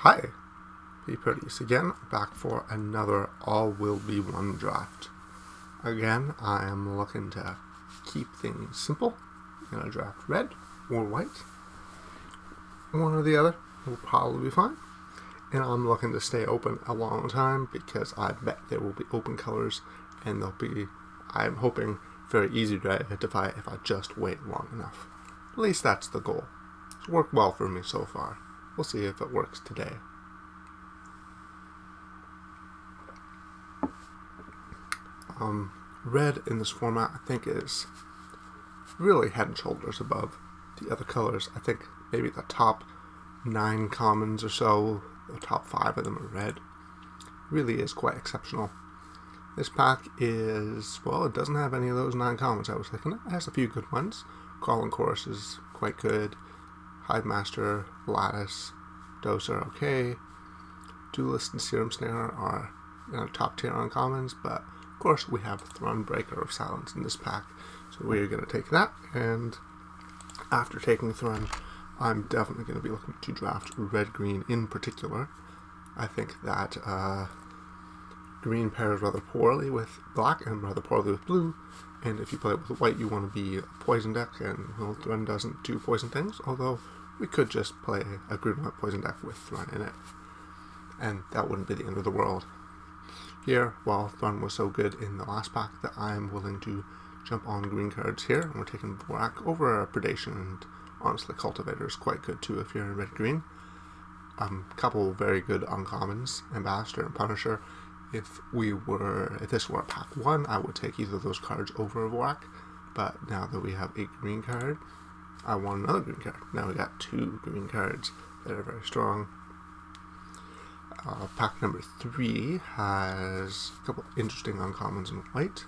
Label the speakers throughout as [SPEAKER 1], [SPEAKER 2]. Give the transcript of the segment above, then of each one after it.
[SPEAKER 1] Hi, pproteus again, back for another all will be one draft. Again, I am looking to keep things simple. I'm going to draft red or white. One or the other will probably be fine. And I'm looking to stay open a long time because I bet there will be open colors and they'll be, I'm hoping, very easy to identify if I just wait long enough. At least that's the goal. It's worked well for me so far. We'll see if it works today. Red in this format I think is really head and shoulders above the other colors. I think maybe the top 9 commons or so, the top 5 of them are red. Really is quite exceptional. This pack is, well, it doesn't have any of those 9 commons I was thinking. It has a few good ones. Call and Chorus is quite good. Hive Master, Lattice, Dose are okay. Duelist and Serum Snare are top tier uncommons, but of course we have Thrun, Breaker of Silence in this pack, so we're going to take that, and after taking Thrun, I'm definitely going to be looking to draft red-green in particular. I think that green pairs rather poorly with black and rather poorly with blue, and if you play it with white you want to be a poison deck, and well, Thrun doesn't do poison things, although we could just play a green-white poison deck with Thrun in it, and that wouldn't be the end of the world. Here, while Thrun was so good in the last pack that I'm willing to jump on green cards here, and we're taking Vorak over Predation, and honestly Cultivator is quite good too if you're in red-green. Couple very good uncommons, Ambassador and Punisher. If this were a pack 1, I would take either of those cards over Vorak, but now that we have a green card, I want another green card. Now we got 2 green cards that are very strong. Pack number 3 has a couple interesting uncommons in white.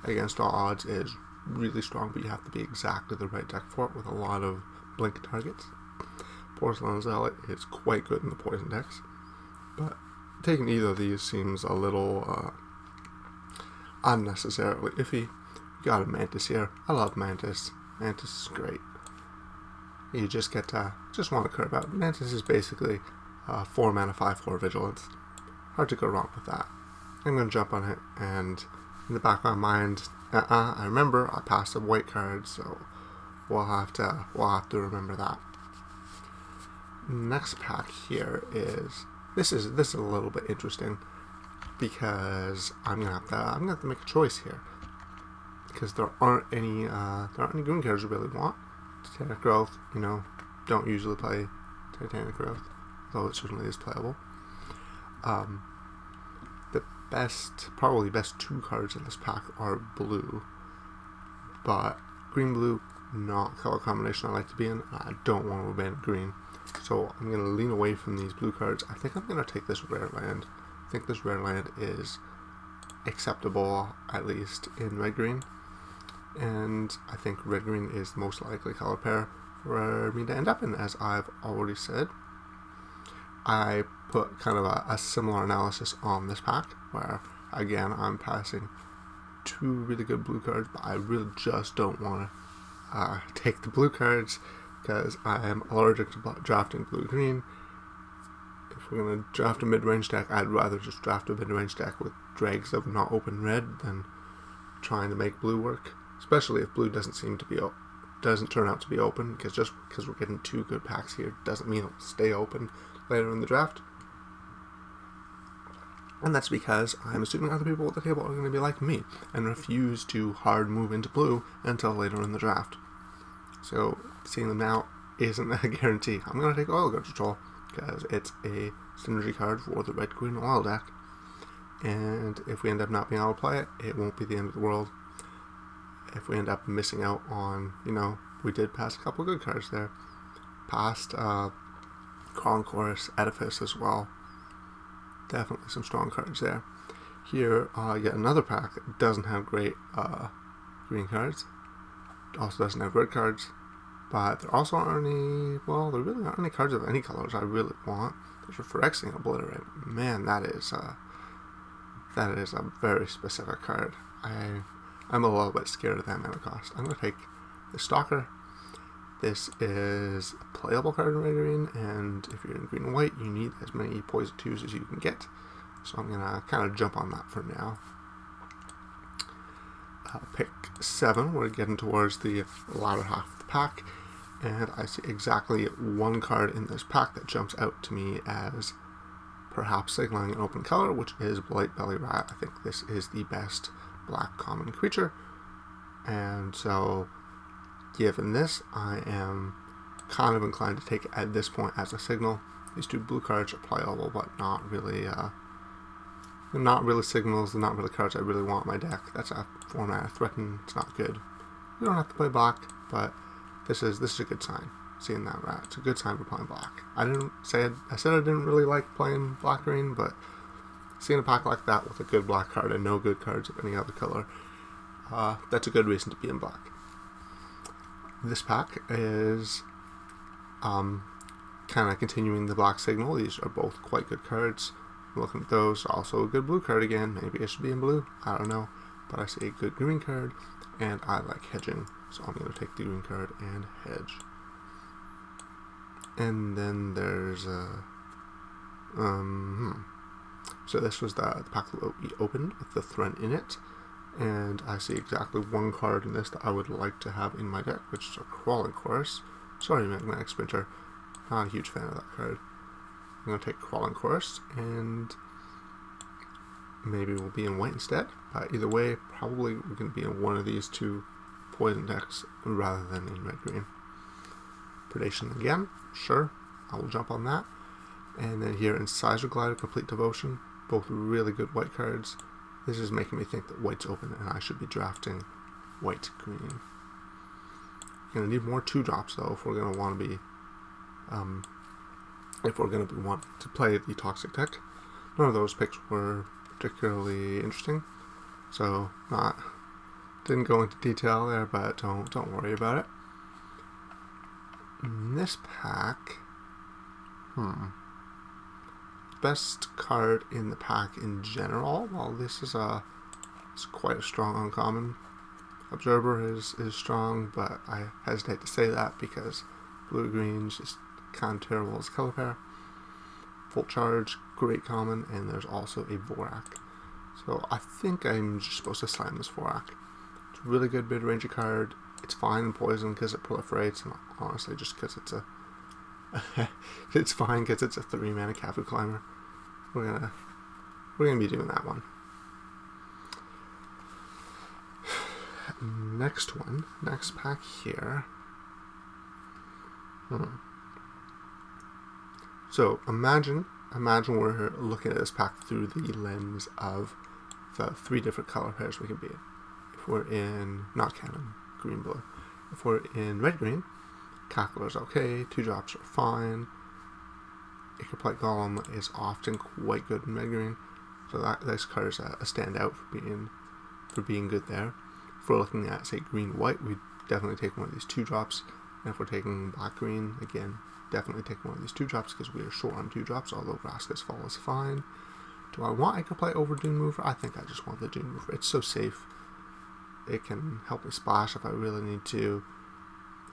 [SPEAKER 1] Against All Odds is really strong, but you have to be exactly the right deck for it with a lot of blink targets. Porcelain Zealot is quite good in the poison decks, but taking either of these seems a little unnecessarily iffy. You got a Mantis here. I love Mantis. Mantis is great. You just get to want to curve out. Mantis is basically 4 mana, 5/4 vigilance. Hard to go wrong with that. I'm going to jump on it, and in the back of my mind, I remember I passed a white card, so we'll have to remember that. Next pack here is this is a little bit interesting because I'm gonna have to make a choice here because there aren't any green cards I really want. Titanic Growth, don't usually play Titanic Growth, though it certainly is playable. The probably best 2 cards in this pack are blue, but green-blue, not color combination I like to be in. I don't want to abandon green, so I'm going to lean away from these blue cards. I think I'm going to take this rare land. I think this rare land is acceptable, at least in red-green, and I think red-green is the most likely color pair for me to end up in, as I've already said. I put kind of a similar analysis on this pack, where again I'm passing 2 really good blue cards, but I really just don't want to take the blue cards because I am allergic to drafting blue-green. If we're going to draft a mid-range deck, I'd rather just draft a mid-range deck with dregs of not open red than trying to make blue work, especially if blue doesn't turn out to be open, because just because we're getting 2 good packs here doesn't mean it'll stay open later in the draft. And that's because I'm assuming other people at the table are going to be like me and refuse to hard move into blue until later in the draft. So seeing them now isn't a guarantee. I'm going to take Oil Guard Control because it's a synergy card for the red-green oil deck, and if we end up not being able to play it, it won't be the end of the world. If we end up missing out on, we did pass a couple good cards there. Passed Call and Chorus, Edifice as well. Definitely some strong cards there. Here, yet another pack that doesn't have great green cards. Also doesn't have red cards. But there also aren't any, there really aren't any cards of any colors I really want. There's a Phyrexian Obliterate. Man, that is a very specific card. I'm a little bit scared of that mana cost. I'm going to take the Stalker This is a playable card in red green, and if you're in green and white, you need as many poison 2s as you can get. So I'm gonna kind of jump on that for now. Pick 7. We're getting towards the latter half of the pack, and I see exactly one card in this pack that jumps out to me as perhaps signaling an open color, which is Blight Belly Rat. I think this is the best black common creature, and so given this, I am kind of inclined to take it at this point as a signal. These 2 blue cards are playable, but not really signals. They're not really cards I really want in my deck. That's a 4-mana threaten. It's not good. We don't have to play black, but this is a good sign. Seeing that rat, it's a good sign for playing black. I said I didn't really like playing black green, but seeing a pack like that with a good black card and no good cards of any other color, that's a good reason to be in black. This pack is kind of continuing the black signal. These are both quite good cards. Looking at those, also a good blue card again. Maybe it should be in blue, I don't know. But I see a good green card, and I like hedging, so I'm going to take the green card and hedge. And then there's so this was the pack that we opened with the Threat in it, and I see exactly one card in this that I would like to have in my deck, which is a Crawling Chorus. Sorry, Magnetic Sprinter, not a huge fan of that card. I'm going to take Crawling Chorus, and maybe we'll be in white instead. Either way, probably we're going to be in one of these 2 poison decks rather than in red-green. Predation again, sure, I will jump on that. And then here, Incisor Glider, Complete Devotion, both really good white cards. This is making me think that white's open and I should be drafting white-green. Going to need more 2-drops though if we're going to want to be wanting to play the Toxic deck. None of those picks were particularly interesting, so didn't go into detail there, but don't worry about it. In this pack, best card in the pack in general. Well, this is it's quite a strong uncommon. Observer is strong, but I hesitate to say that because blue-green's just kind of terrible as a color pair. Full Charge, great common, and there's also a Vorak. So I think I'm just supposed to slam this Vorak. It's a really good mid-range card. It's fine in poison because it proliferates, and honestly, just because it's it's fine because it's a 3-mana Cafu Climber. We're gonna be doing that one. Next pack here. So imagine we're looking at this pack through the lens of the 3 different color pairs we can be in. If we're in, not counting green blue, if we're in red green, Cackler's okay, 2-drops are fine. Ichorplate Golem is often quite good in red green, so this card is a standout for being good there. If we're looking at, say, green white, we definitely take one of these 2-drops, and if we're taking black green, again, definitely take one of these 2-drops because we are short on 2-drops, although Vraska's Fall is fine. Do I want Ichorplate over Dune Mover? I think I just want the Dune Mover. It's so safe. It can help me splash if I really need to.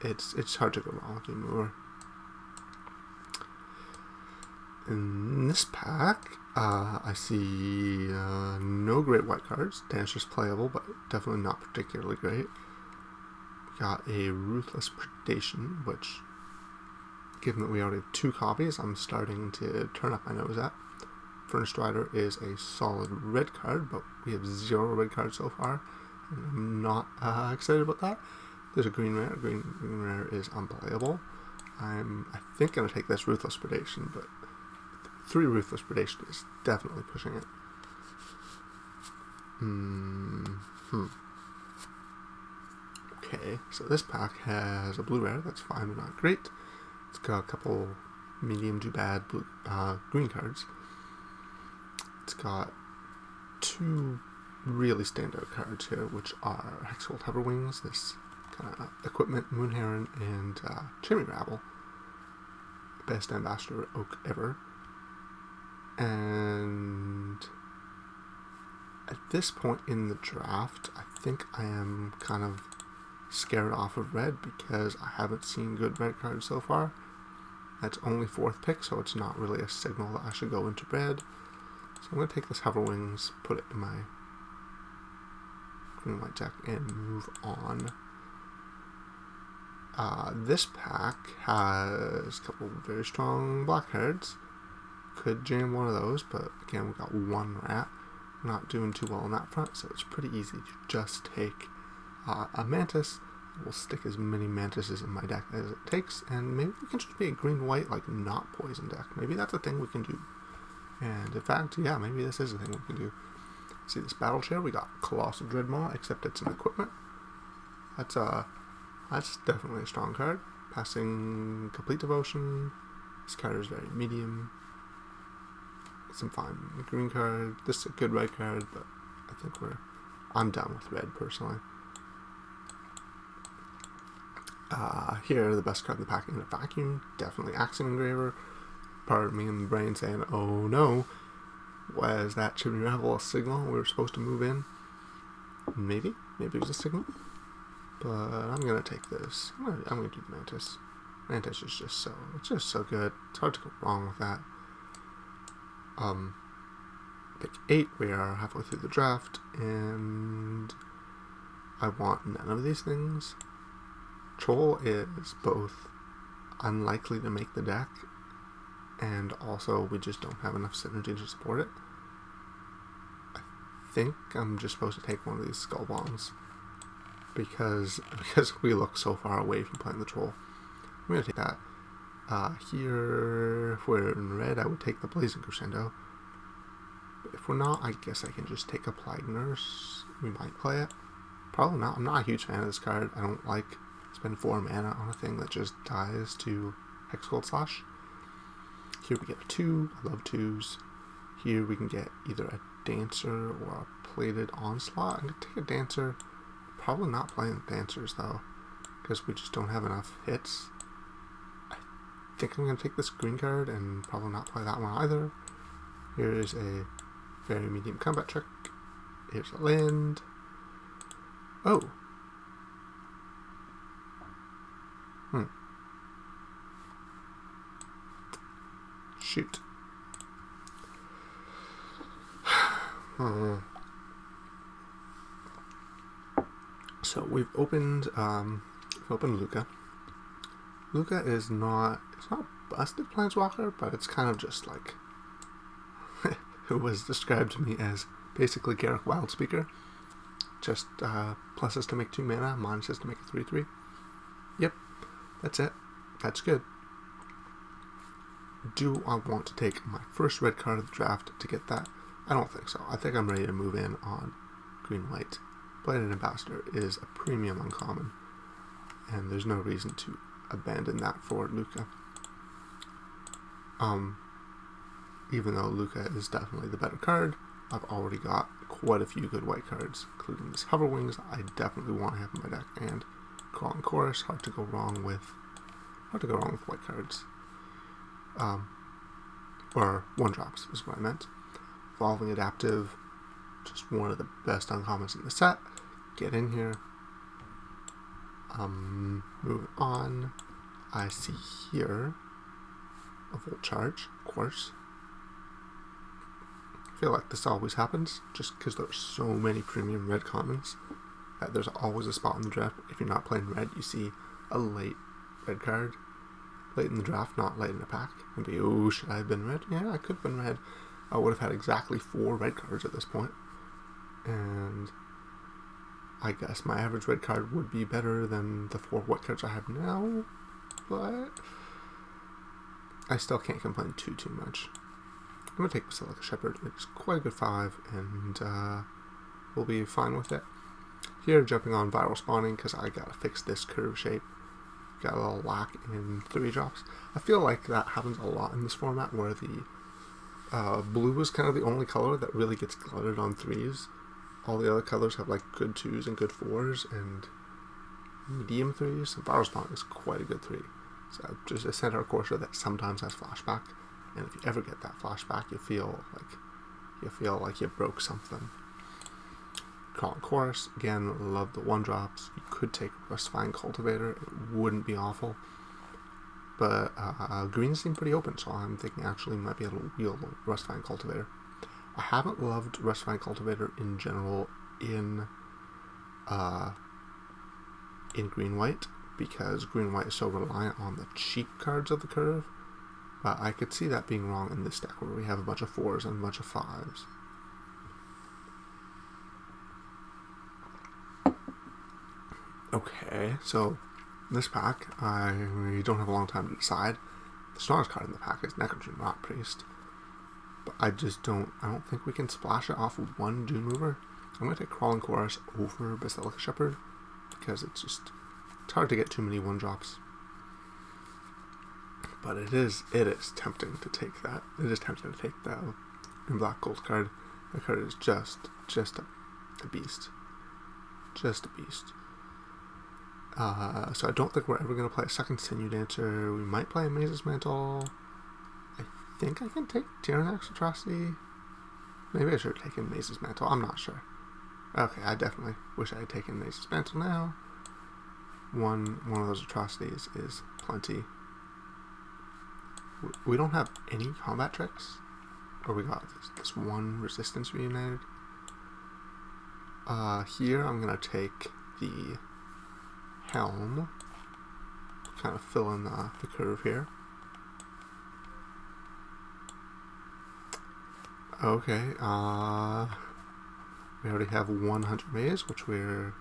[SPEAKER 1] It's hard to go wrong with Dune Mover. In this pack, I see no great white cards. Dancer's playable, but definitely not particularly great. Got a Ruthless Predation, which, given that we already have 2 copies, I'm starting to turn up my nose at. Furnace Rider is a solid red card, but we have 0 red cards so far, and I'm not excited about that. There's a green rare. Green rare is unplayable. I'm, I think, going to take this Ruthless Predation, but 3 Ruthless Predation is definitely pushing it. Okay, so this pack has a blue rare. That's fine, but not great. It's got a couple medium to bad blue, green cards. It's got 2 really standout cards here, which are Hexfold Hoverwings, this kind of equipment, Moon Heron, and Chimney Rabble. Best Ambassador Oak ever. And at this point in the draft, I think I am kind of scared off of red because I haven't seen good red cards so far. That's only 4th pick, so it's not really a signal that I should go into red. So I'm going to take this Hover Wings, put it in my green-white deck, and move on. This pack has a couple of very strong black cards. Could jam one of those, but again, we got 1 rat. Not doing too well on that front, so it's pretty easy to just take a Mantis. We'll stick as many Mantises in my deck as it takes, and maybe we can just be a green-white, like, not poison deck. Maybe that's a thing we can do. And in fact, yeah, maybe this is a thing we can do. See this battle chair? We got Colossal Dreadmaw, except it's an equipment. That's definitely a strong card. Passing Complete Devotion. This card is very medium. Some fine green card. This is a good red card, but I think I'm done with red personally. Here, the best card in the pack in a vacuum. Definitely Axiom Engraver. Part of me in the brain saying, oh no, was that Chimney Revel a signal we were supposed to move in? Maybe it was a signal. But I'm gonna take this. I'm gonna do the Mantis. Mantis is just so good. It's hard to go wrong with that. Pick 8. We are halfway through the draft, and I want none of these things. Troll is both unlikely to make the deck, and also we just don't have enough synergy to support it. I think I'm just supposed to take one of these Skull Bombs because we look so far away from playing the Troll. I'm gonna take that. Here, if we're in red, I would take the Blazing Crescendo. But if we're not, I guess I can just take a Plague Nurse. We might play it. Probably not. I'm not a huge fan of this card. I don't like spend 4 mana on a thing that just dies to Hexgold Slash. Here we get a 2. I love 2s. Here we can get either a Dancer or a Plated Onslaught. I'm going to take a Dancer. Probably not playing Dancers though, because we just don't have enough hits. I think I'm going to take this green card and probably not play that one either. Here is a very medium combat trick. Here's a land. Oh. Shoot. So we've opened Luca. Luca is not busted Planeswalker, but it's kind of just like who was described to me as basically Garruk Wildspeaker. Just pluses to make 2 mana, minuses to make a 3/3. Yep, that's it. That's good. Do I want to take my first red card of the draft to get that? I don't think so. I think I'm ready to move in on green-white. Blighted Ambassador is a premium uncommon, and there's no reason to abandon that for Luca. Even though Luca is definitely the better card, I've already got quite a few good white cards, including this Hover Wings I definitely want to have in my deck, and Crawling Chorus. Hard to go wrong with white cards. Or 1-drops is what I meant. Evolving Adaptive, just one of the best uncommons in the set. Get in here. Moving on. I see here a Volt Charge, of course. I feel like this always happens, just because there are so many premium red commons that there's always a spot in the draft. If you're not playing red, you see a late red card. Late in the draft, not late in a pack. And be, oh, should I have been red? Yeah, I could have been red. I would have had exactly 4 red cards at this point. And I guess my average red card would be better than the 4 white cards I have now. But I still can't complain too much. I'm going to take Basilica Shepherd. It's quite a good 5, and we'll be fine with it. Here, jumping on Viral Spawning, because I got to fix this curve shape. Got a little lack in 3-drops. I feel like that happens a lot in this format, where the blue is kind of the only color that really gets glutted on 3s. All the other colors have like good 2s and good 4s and medium 3s. So Viral Spawning is quite a good 3. So just a Centaur Courser that sometimes has flashback, and if you ever get that flashback, you feel like you broke something. Crawling Chorus, again, love the 1-drops. You could take Rustifying Cultivator, it wouldn't be awful. But green seemed pretty open, so I'm thinking actually might be able to wheel Rustifying Cultivator. I haven't loved Rustifying Cultivator in general in green-white, because green-white is so reliant on the cheap cards of the curve. But I could see that being wrong in this deck, where we have a bunch of 4s and a bunch of 5s. Okay, so this pack, we don't have a long time to decide. The strongest card in the pack is Necrogen Rot Priest. But I don't think we can splash it off with one Dune Mover. I'm going to take Crawling Chorus over Basilica Shepherd, because it's hard to get too many 1-drops. But it is tempting to take that. It is tempting to take the green black gold card. That card is just a beast. Just a beast. So I don't think we're ever going to play a second Sinew Dancer. We might play a Maze's Mantle. I think I can take Tyrannax Atrocity. Maybe I should have taken Maze's Mantle. I'm not sure. Okay, I definitely wish I had taken Maze's Mantle now. One of those atrocities is plenty. We don't have any combat tricks. Or we got this one Resistance Reunited. Here I'm going to take the Helm. Kind of fill in the curve here. Okay, we already have 100 Maze, which we're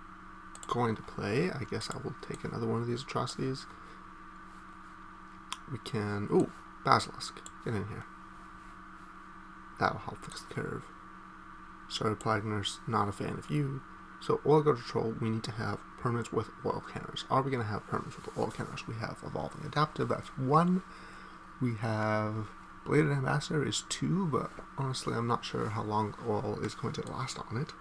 [SPEAKER 1] going to play. I guess I will take another one of these atrocities. We can... Ooh, Basilisk. Get in here. That'll help fix the curve. Sorry, Plagners, not a fan of you. So, Oil Guard Troll, we need to have permanents with Oil Canners. Are we going to have permanents with Oil Canners? We have Evolving Adaptive, that's 1. We have Bladed Ambassador is 2, but honestly I'm not sure how long Oil is going to last on it.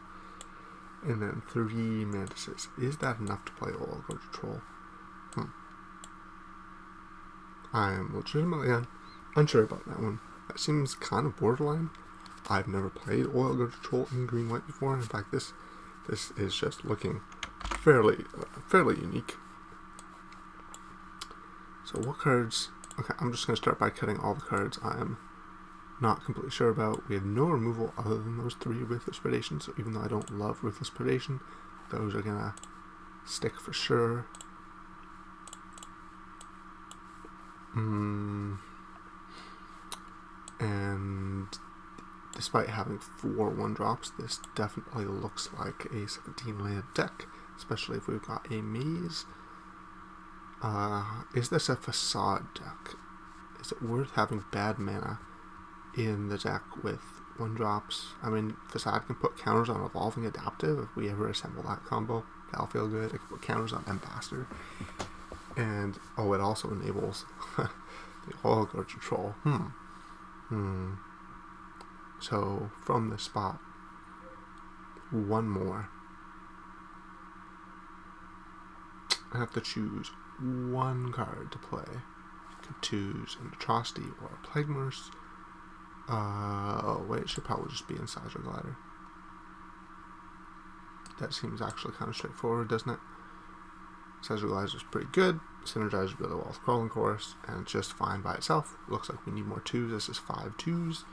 [SPEAKER 1] And then 3 Mantises. Is that enough to play Oil Guard Troll? I'm legitimately unsure about that one. That seems kind of borderline. I've never played Oil Guard Troll in green-white before. In fact, this is just looking fairly unique. So what cards... Okay, I'm just going to start by cutting all the cards I'm not completely sure about. We have no removal other than those 3 Ruthless Predation, so even though I don't love Ruthless Predation, those are going to stick for sure. And despite having 4 1-drops, this definitely looks like a 17-land deck, especially if we've got a Maze. Is this a Facade deck? Is it worth having bad mana in the deck with 1-drops? I mean, Facade can put counters on Evolving Adaptive if we ever assemble that combo. That'll feel good. It can put counters on Ambassador. And, oh, it also enables the Oil Guard Troll. So, from this spot, 1 more. I have to choose 1 card to play. I could choose an Atrocity or a Plaguemurse. Oh wait, it should probably just be Incisor Glider. That seems actually kind of straightforward, doesn't it? Incisor Glider is pretty good. Synergizes really well with Crawling Chorus, and it's just fine by itself. Looks like we need more 2s. This is 5 2s.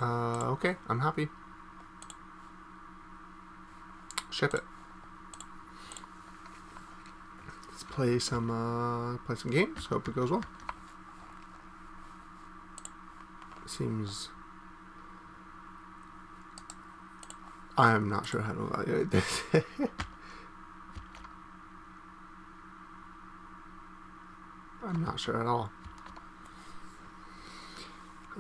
[SPEAKER 1] Okay, I'm happy. Ship it. Let's play some games. Hope it goes well. Seems... I'm not sure how to evaluate this. I'm not sure at all.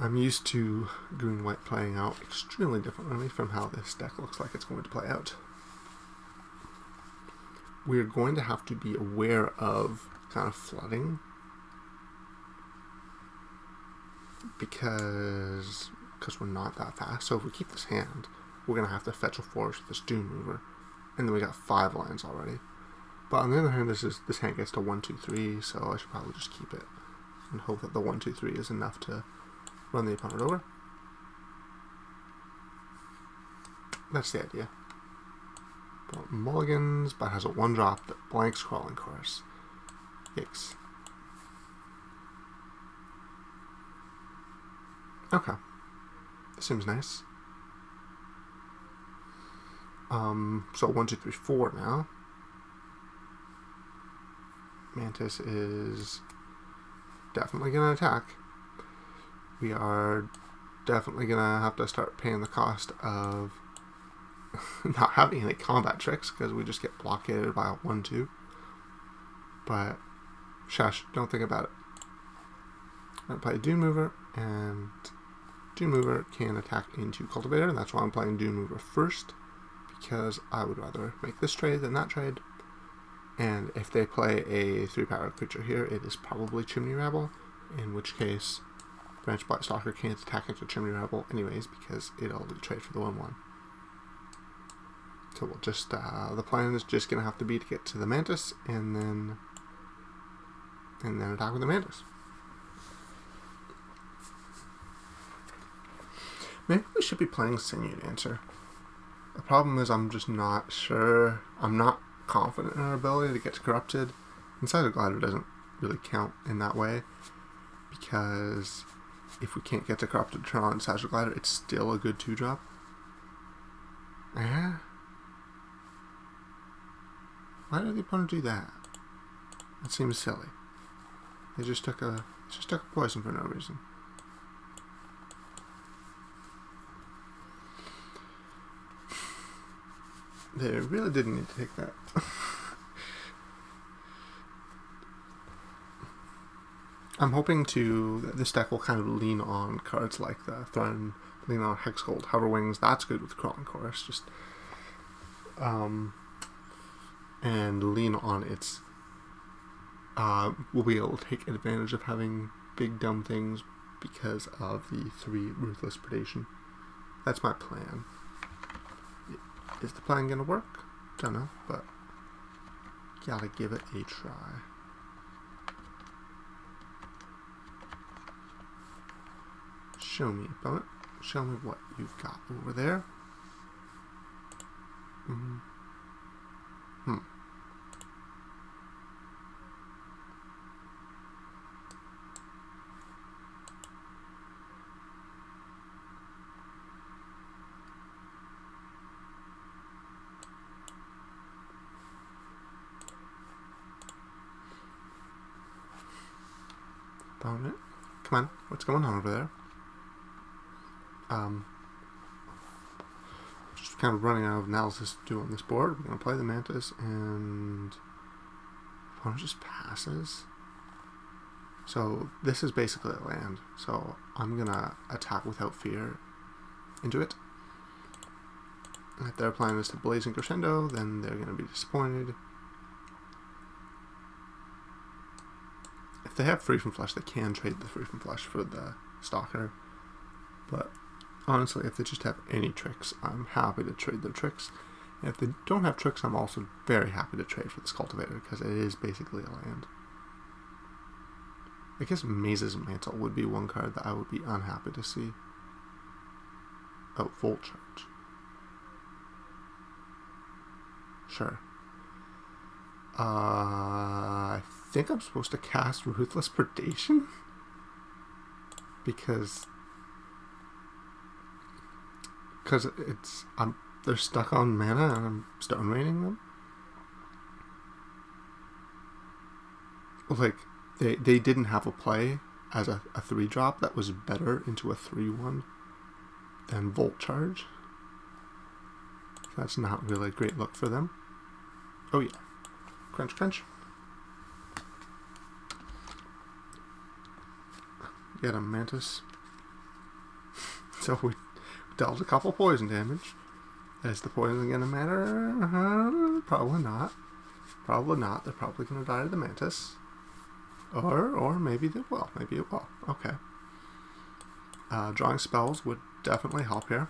[SPEAKER 1] I'm used to green-white playing out extremely differently from how this deck looks like it's going to play out. We're going to have to be aware of kind of flooding, because we're not that fast. So if we keep this hand, we're going to have to fetch a forest with this Dune Mover, and then we got 5 lands already. But on the other hand, this hand gets to 1, 2, 3, so I should probably just keep it and hope that the 1, 2, 3 is enough to run the opponent over. That's the idea. Mulligans, but has a 1-drop that blanks Crawling Chorus. Yikes. Okay. This seems nice. So 1, 2, 3, 4 now. Mantis is definitely going to attack. We are definitely going to have to start paying the cost of not having any combat tricks because we just get blockaded by a 1-2. But shush, don't think about it. I'm going to play Dune Mover, and Dune Mover can attack into Cultivator, and that's why I'm playing Dune Mover first, because I would rather make this trade than that trade. And if they play a 3-power creature here, it is probably Chimney Rabble, in which case Branch Blight Stalker can't attack into Chimney Rabble anyways, because it'll trade for the 1-1. So we'll just, the plan is just going to have to be to get to the Mantis, and then attack with the Mantis. Maybe we should be playing Sinew Dancer. The problem is I'm just not sure. I'm not confident in our ability to get to Corrupted. And Seismic Glider doesn't really count in that way, because if we can't get to Corrupted turn on Seismic Glider, it's still a good 2-drop. Yeah. Why did the opponent do that? That seems silly. They just took a poison for no reason. They really didn't need to take that. I'm hoping that this deck will kind of lean on cards like the Throne, lean on Hexgold, Hoverwings. That's good with Crawling Chorus. Just and lean on its. We'll be able to take advantage of having big dumb things because of the 3 Ruthless Predation. That's my plan. Is the plan gonna work? Don't know, but gotta give it a try. Show me, opponent. Show me what you've got over there. Opponent, come on, what's going on over there? Just kind of running out of analysis to do on this board. We're going to play the Mantis, and opponent just passes. So this is basically a land. So I'm going to attack without fear into it. And if their plan is to Blazing Crescendo, then they're going to be disappointed. If they have Free from Flesh, they can trade the Free from Flesh for the Stalker. But honestly, if they just have any tricks, I'm happy to trade their tricks. And if they don't have tricks, I'm also very happy to trade for this Cultivator, because it is basically a land. I guess Maze's Mantle would be one card that I would be unhappy to see. Oh, Volt Charge. Sure. I think I'm supposed to cast Ruthless Predation? Because it's they're stuck on mana and I'm Stone Raining them. Like they didn't have a play as a 3-drop that was better into a 3/1 than Volt Charge. That's not really a great look for them. Oh yeah. Crunch crunch. Get a Mantis. So we dealt a couple poison damage. Is the poison going to matter? Probably not. Probably not. They're probably going to die to the Mantis. Or maybe they will. Maybe it will. Okay. Drawing spells would definitely help here.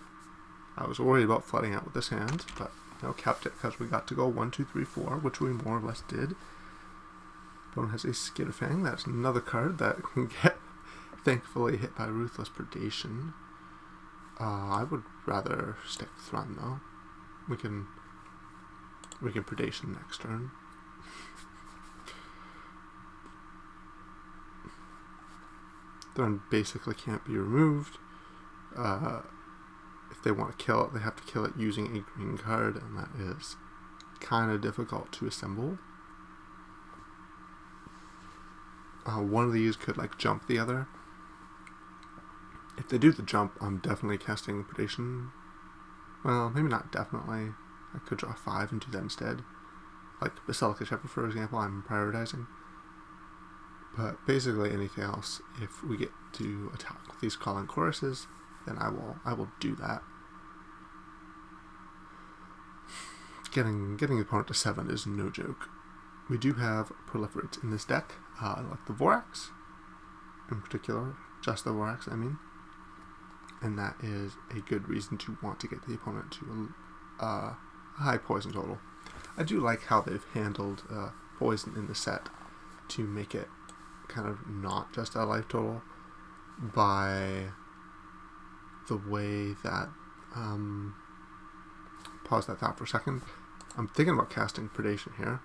[SPEAKER 1] I was worried about flooding out with this hand, but kept it because we got to go 1, 2, 3, 4, which we more or less did. Opponent has a Skitterfang. That's another card that can get thankfully hit by Ruthless Predation. I would rather stick Thrun though. we can predation next turn. Thorn basically can't be removed. If they want to kill it, they have to kill it using a green card, and that is kind of difficult to assemble. One of these could like jump the other. If they do the jump, I'm definitely casting predation. Well, maybe not definitely. I could draw 5 and do that instead. Like Basilica Shepherd, for example, I'm prioritizing. But basically anything else, if we get to attack with these calling choruses, then I will do that. Getting the opponent to 7 is no joke. We do have proliferates in this deck, like the Vorax, in particular, just the Vorax, I mean. And that is a good reason to want to get the opponent to a high poison total. I do like how they've handled poison in the set to make it kind of not just a life total by the way that pause that thought for a second. I'm thinking about casting predation here.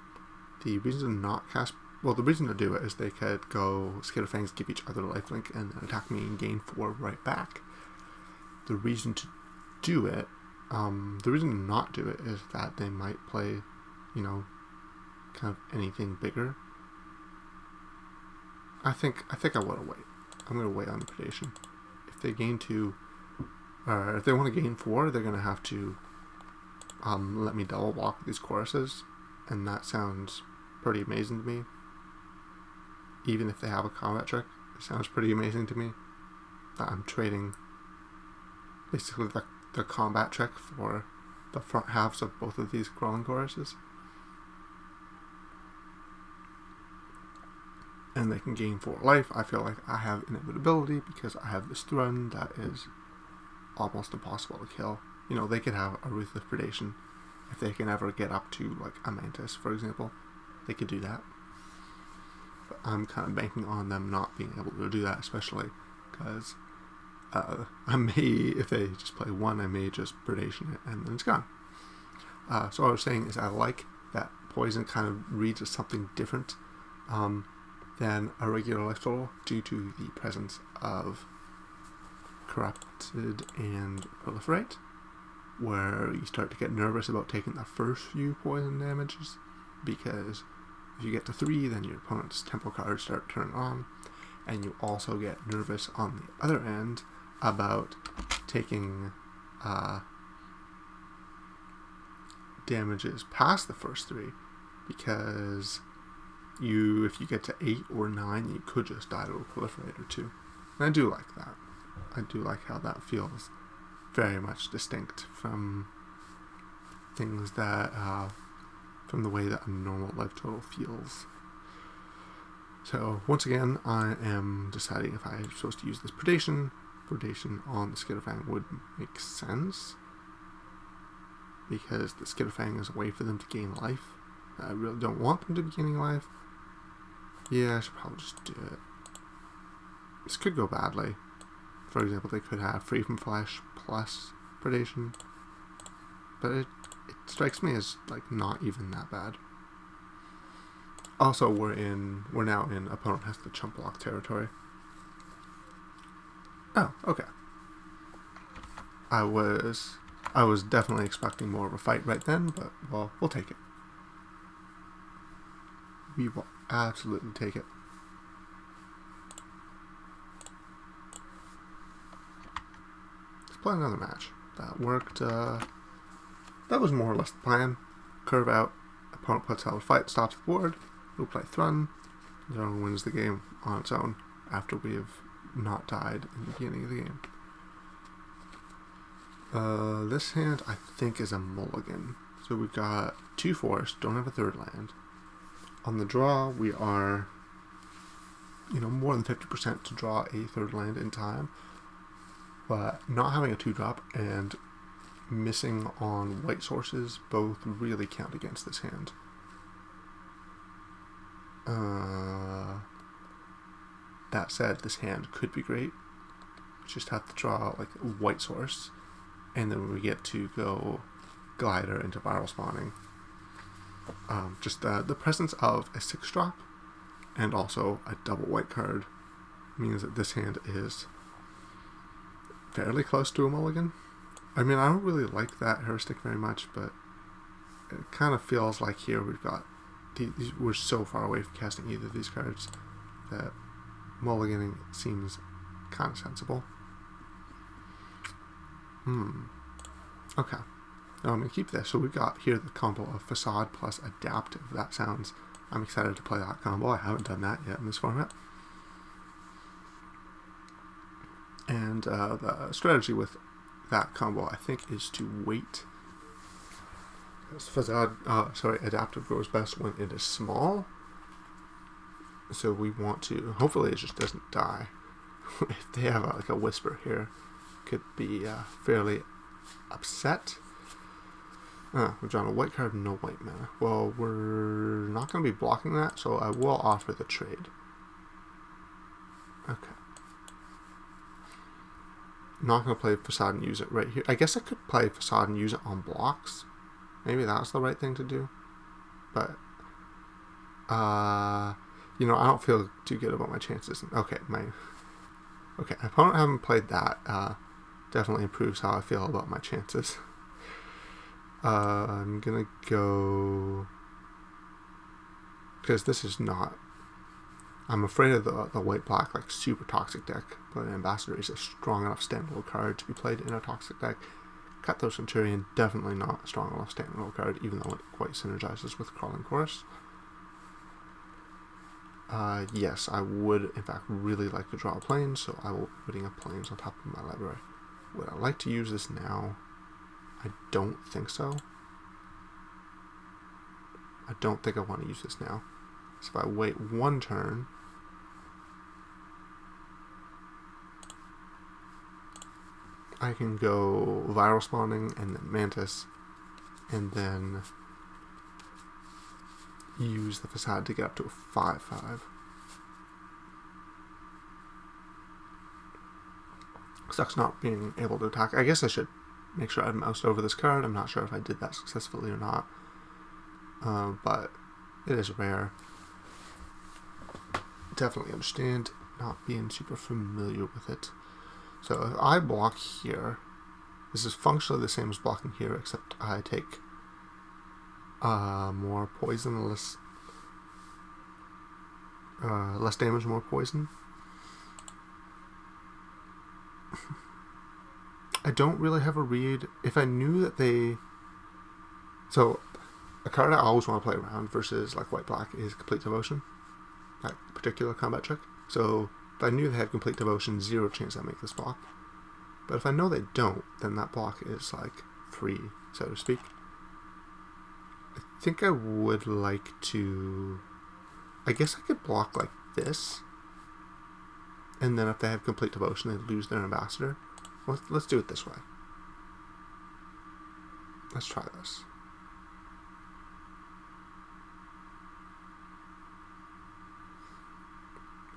[SPEAKER 1] The reason to not cast, well, the reason to do it is they could go Skitterfangs, give each other lifelink, and then attack me and gain 4 right back. The reason to do it, the reason to not do it is that they might play, you know, kind of anything bigger. I think I want to wait. I'm going to wait on the predation. If they gain 2, or if they want to gain 4, they're going to have to let me double block these choruses, and that sounds pretty amazing to me. Even if they have a combat trick, it sounds pretty amazing to me that I'm trading basically the combat trick for the front halves of both of these crawling choruses. And they can gain 4 life. I feel like I have inevitability because I have this Thrun that is almost impossible to kill. You know, they could have a Ruthless Predation. If they can ever get up to, like, a Mantis, for example, they could do that. But I'm kind of banking on them not being able to do that, especially because I may, if they just play 1, I may just Predation it and then it's gone. So what I was saying is I like that poison kind of reads as something different than a regular life total due to the presence of Corrupted and Proliferate, where you start to get nervous about taking the first few poison damages, because if you get to 3, then your opponent's tempo cards start turning on, and you also get nervous on the other end about taking damages past the first 3, because if you get to 8 or 9, you could just die to a Proliferate or 2. And I do like that. I do like how that feels very much distinct from things that, from the way that a normal life total feels. So, once again, I am deciding if I'm supposed to use this predation. Predation on the Skitterfang would make sense, because the Skitterfang is a way for them to gain life. I really don't want them to be gaining life. Yeah, I should probably just do it. This could go badly. For example, they could have Free from Flesh plus Predation, but it strikes me as like not even that bad. Also, we're now in opponent has to chump block territory. Oh, okay. I was definitely expecting more of a fight right then, but well, we'll take it. We will absolutely take it. Let's play another match. That worked. That was more or less the plan. Curve out. Opponent puts out a fight, stops the board. We'll play Thrun. Thrun wins the game on its own after we have not died in the beginning of the game. This hand I think is a mulligan. So we've got 2 forests, don't have a 3rd land. On the draw, we are, more than 50% to draw a 3rd land in time. But not having a 2-drop and missing on white sources both really count against this hand. That said, this hand could be great. We just have to draw like a white source, and then we get to go glider into viral spawning. Just the presence of a 6-drop and also a double white card means that this hand is fairly close to a mulligan. I mean, I don't really like that heuristic very much, but it kind of feels like here we've got we're so far away from casting either of these cards that mulliganing seems kind of sensible. Okay. Now I'm going to keep this. So we've got here the combo of Facade plus Adaptive. That sounds... I'm excited to play that combo. I haven't done that yet in this format. And the strategy with that combo, I think, is to wait. Adaptive goes best when it is small. So we want to... Hopefully it just doesn't die. If they have like a Whisper here, could be fairly upset. We've drawn a white card and no white mana. Well, we're not going to be blocking that, so I will offer the trade. Okay. Not going to play Facade and use it right here. I guess I could play Facade and use it on blocks. Maybe that's the right thing to do. But, you know, I don't feel too good about my chances. Okay, opponent having played that definitely improves how I feel about my chances. I'm gonna go, because this is not, I'm afraid of the white-black like super toxic deck, but Ambassador is a strong enough standalone card to be played in a toxic deck. Cutthroat Centurion, definitely not a strong enough standalone card, even though it quite synergizes with Crawling Chorus. Yes, I would in fact really like to draw a plane, so I will be putting up planes on top of my library. Would I like to use this now? I don't think so. I don't think I want to use this now. So if I wait one turn, I can go Viral Spawning and then Mantis, and then use the Facade to get up to a 5/5. Sucks not being able to attack. I guess I should make sure I've moused over this card. I'm not sure if I did that successfully or not. But it is rare. Definitely understand not being super familiar with it. So if I block here, this is functionally the same as blocking here, except I take more poison, less damage, more poison. I don't really have a read. If I knew that they... So, a card I always want to play around versus like white-black is Complete Devotion. That particular combat trick. So, if I knew they had Complete Devotion, 0 chance I make this block. But if I know they don't, then that block is like free, so to speak. I think I would like to... I guess I could block like this. And then if they have Complete Devotion, they lose their Ambassador. Let's do it this way. Let's try this.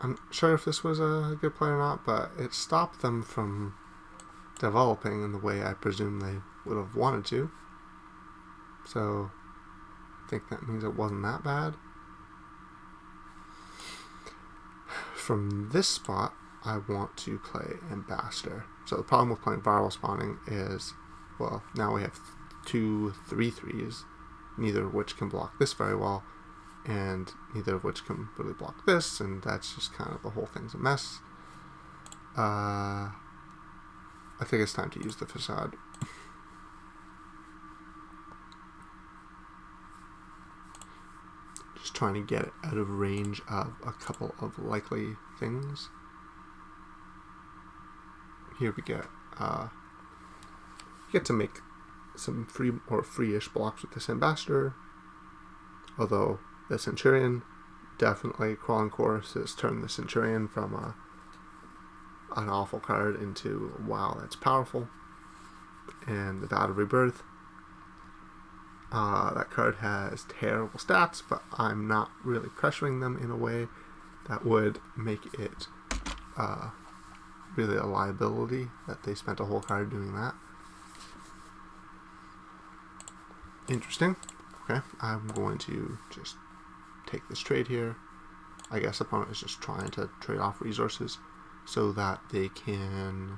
[SPEAKER 1] I'm not sure if this was a good play or not, but it stopped them from developing in the way I presume they would have wanted to. So I think that means it wasn't that bad. From this spot, I want to play Ambassador. So the problem with playing Viral Spawning is, well, now we have 2 3/3s, neither of which can block this very well, and neither of which can really block this, and that's just kind of the whole thing's a mess. I think it's time to use the Facade. Just trying to get it out of range of a couple of likely things. Here we get to make some free or free-ish blocks with this Ambassador. Although the Centurion, definitely Crawling Chorus has turned the Centurion from an awful card into, wow, that's powerful. And the Battle Rebirth, that card has terrible stats, but I'm not really pressuring them in a way that would make it really a liability that they spent a whole card doing that. Interesting. Okay, I'm going to just take this trade here. I guess opponent is just trying to trade off resources so that they can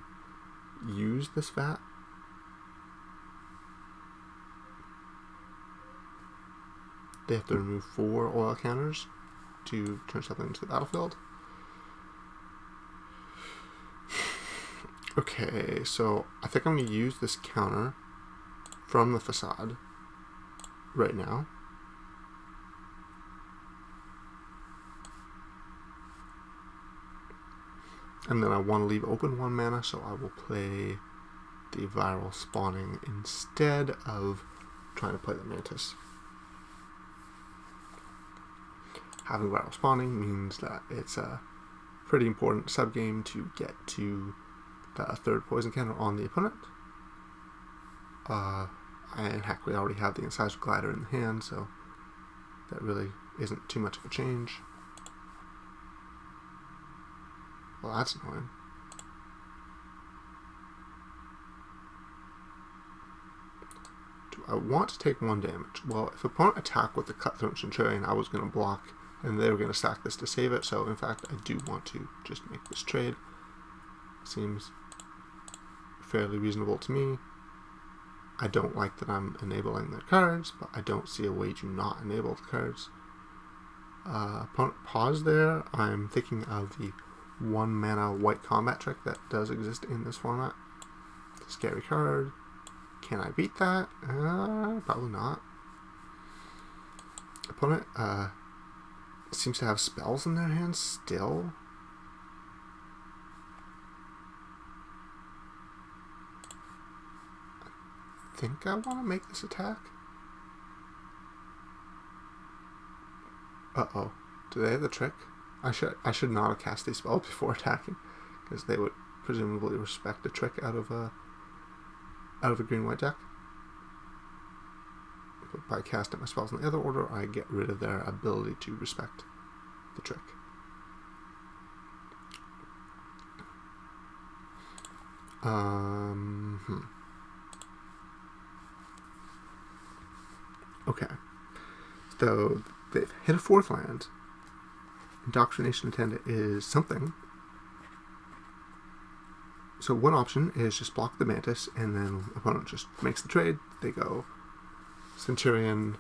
[SPEAKER 1] use this vat. They have to remove 4 oil counters to turn something into the battlefield. Okay, so I think I'm going to use this counter from the facade right now. And then I want to leave open 1 mana, so I will play the viral spawning instead of trying to play the mantis. Having viral spawning means that it's a pretty important subgame to get to the 3rd poison counter on the opponent. And heck, we already have the Incisor Glider in the hand, so that really isn't too much of a change. Well, that's annoying. Do I want to take 1 damage? Well, if opponent attacked with the Cutthroat Centurion, I was going to block, and they were going to stack this to save it, so in fact, I do want to just make this trade. Seems fairly reasonable to me. I don't like that I'm enabling their cards, but I don't see a way to not enable the cards. Opponent pause there. I'm thinking of the 1 mana white combat trick that does exist in this format. Scary card. Can I beat that? Probably not. Opponent seems to have spells in their hands still. I think I want to make this attack. Uh-oh. Do they have the trick? I should not have cast these spells before attacking, because they would presumably respect a trick out of a green-white deck. But by casting my spells in the other order, I get rid of their ability to respect the trick. Okay. So they've hit a 4th land. Indoctrination Attendant is something. So one option is just block the Mantis, and then opponent just makes the trade. They go Centurion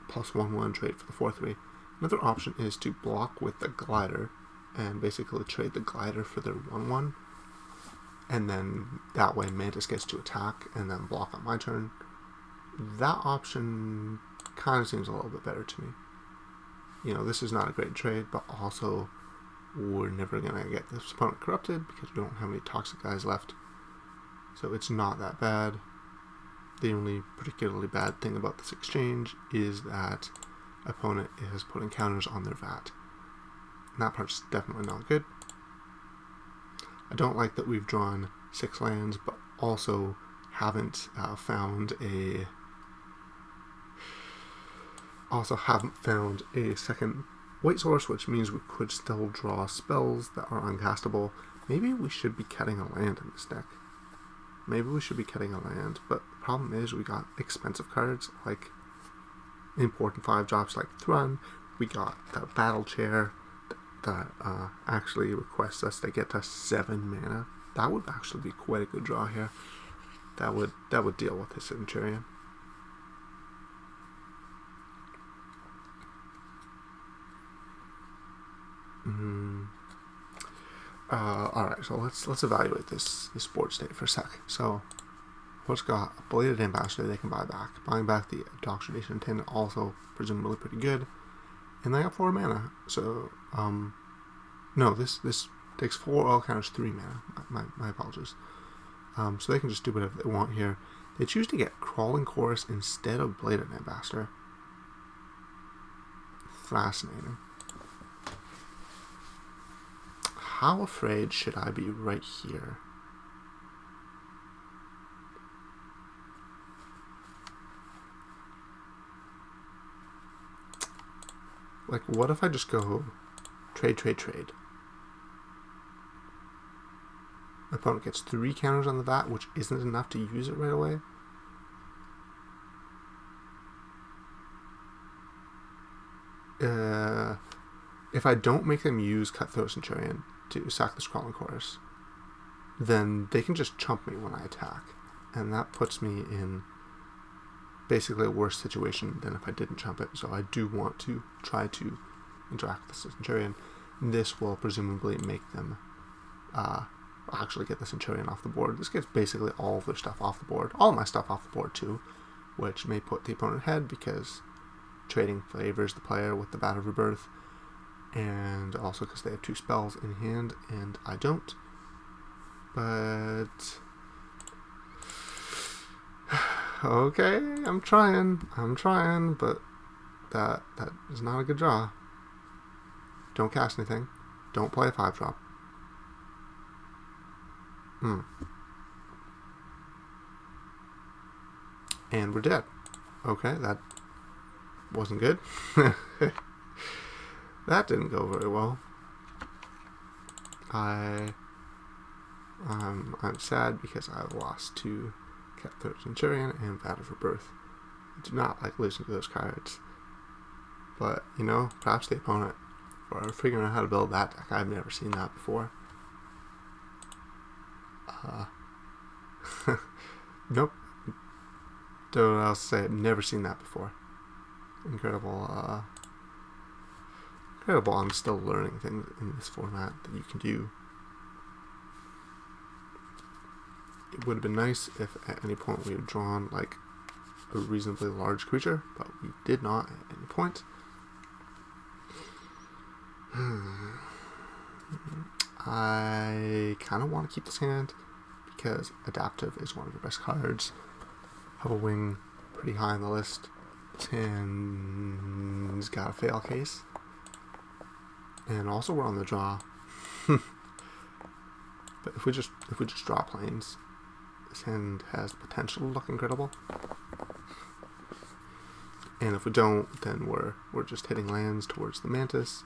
[SPEAKER 1] +1/1 trade for the 4/3. Another option is to block with the Glider and basically trade the Glider for their 1/1, and then that way Mantis gets to attack and then block on my turn. That option kind of seems a little bit better to me. You know, this is not a great trade, but also we're never going to get this opponent corrupted because we don't have any toxic guys left. So it's not that bad. The only particularly bad thing about this exchange is that opponent is putting counters on their VAT. And that part's definitely not good. I don't like that we've drawn 6 lands, but also haven't found a second white source, which means we could still draw spells that are uncastable. Maybe we should be cutting a land in this deck. But the problem is we got expensive cards like important 5-drops like Thrun. We got the Battle Chair that actually requests us to get to 7 mana. That would actually be quite a good draw here. That would deal with his Centurion. Alright, so let's evaluate this board state for a sec. So what's got a Bladed Ambassador they can buy back. Buying back the Indoctrination Attendant also presumably pretty good. And they got 4 mana. So no, this takes 4 oil counters, 3 mana. My apologies. So they can just do whatever they want here. They choose to get Crawling Chorus instead of Bladed Ambassador. Fascinating. How afraid should I be right here? Like, what if I just go trade? Opponent gets 3 counters on the VAT, which isn't enough to use it right away. if I don't make them use Cutthroat Centurion to sack the Scrawling Chorus, then they can just chump me when I attack. And that puts me in basically a worse situation than if I didn't chump it. So I do want to try to interact with the Centurion. This will presumably make them actually get the Centurion off the board. This gets basically all of their stuff off the board. All my stuff off the board too, which may put the opponent ahead because trading favors the player with the Bat of Rebirth, and also because they have 2 spells in hand and I don't. But okay, I'm trying, but that is not a good draw. Don't cast anything. Don't play a 5-drop. And we're dead. Okay, that wasn't good. That didn't go very well. I'm sad because I lost to Cutthroat Centurion and Bat of Rebirth. I do not like losing to those cards. But, you know, perhaps the opponent for figuring out how to build that deck. I've never seen that before. Nope. Don't know what else to say. I've never seen that before. Incredible, incredible. I'm still learning things in this format that you can do. It would have been nice if at any point we had drawn like a reasonably large creature, but we did not at any point. I kind of want to keep this hand because Adaptive is one of the best cards. Have a wing pretty high on the list. 10's got a fail case. And also we're on the draw. But if we just draw planes, this hand has the potential to look incredible. And if we don't, then we're just hitting lands towards the Mantis.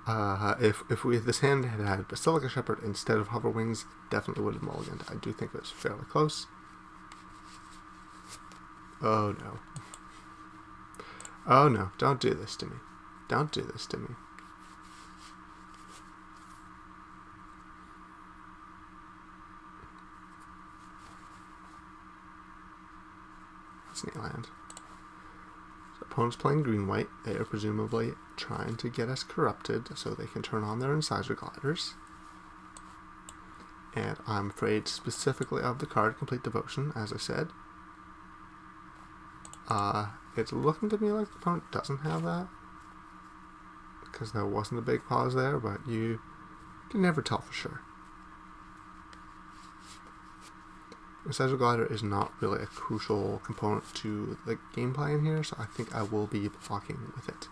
[SPEAKER 1] If this hand had Basilica Shepherd instead of Hover Wings, definitely would have mulliganed. I do think it was fairly close. Oh no. Oh no, don't do this to me. Don't do this to me. That's neat land. So opponent's playing green-white. They are presumably trying to get us corrupted so they can turn on their Incisor Gliders. And I'm afraid specifically of the card Complete Devotion, as I said. It's looking to me like the opponent doesn't have that, because there wasn't a big pause there, but you can never tell for sure. Incisor Glider is not really a crucial component to the gameplay in here, so I think I will be blocking with it.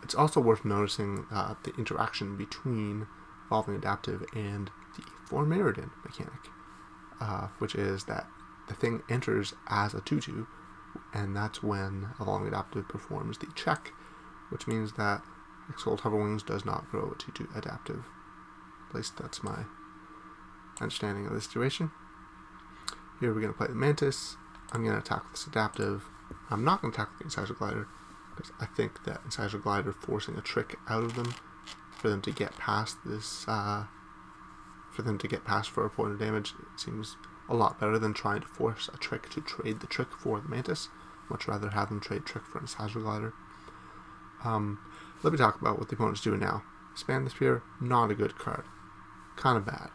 [SPEAKER 1] It's also worth noticing the interaction between Evolving Adaptive and the For Mirrodin mechanic, which is that the thing enters as a 2/2, and that's when Evolving Adaptive performs the check, which means that Exalt Hoverwings does not grow a 2/2 adaptive. At least that's my understanding of the situation. Here we're going to play the Mantis. I'm going to attack with this adaptive. I'm not going to attack with the Incisor Glider, because I think that Incisor Glider forcing a trick out of them for them to get past this, for them to get past for a point of damage, it seems a lot better than trying to force a trick to trade the trick for the Mantis. Much rather have them trade trick for an Incisor Glider. Let me talk about what the opponent's doing now. Span the Spear, not a good card. Kind of bad.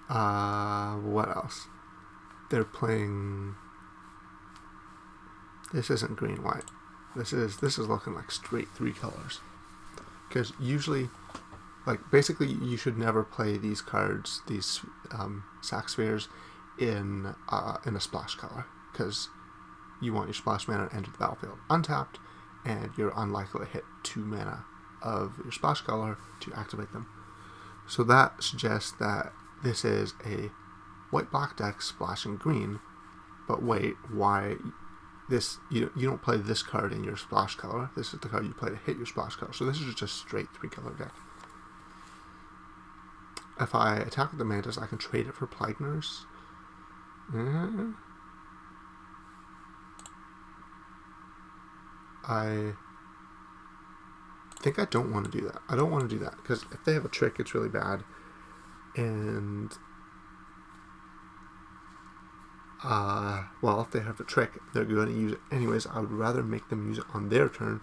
[SPEAKER 1] What else? They're playing. This isn't green-white. This is looking like straight 3 colors. Because usually, like, basically you should never play these cards, these sack spheres, in a splash color, because you want your splash mana to enter the battlefield untapped, and you're unlikely to hit 2 mana of your splash color to activate them. So that suggests that this is a white-black deck splashing green, but wait, why this? You don't play this card in your splash color. This is the card you play to hit your splash color. So this is just straight 3-color deck. If I attack with the Mantis, I can trade it for Plague Nurse. I think I don't want to do that. I don't want to do that because if they have a trick, it's really bad. And well, if they have the trick, they're going to use it anyways. I would rather make them use it on their turn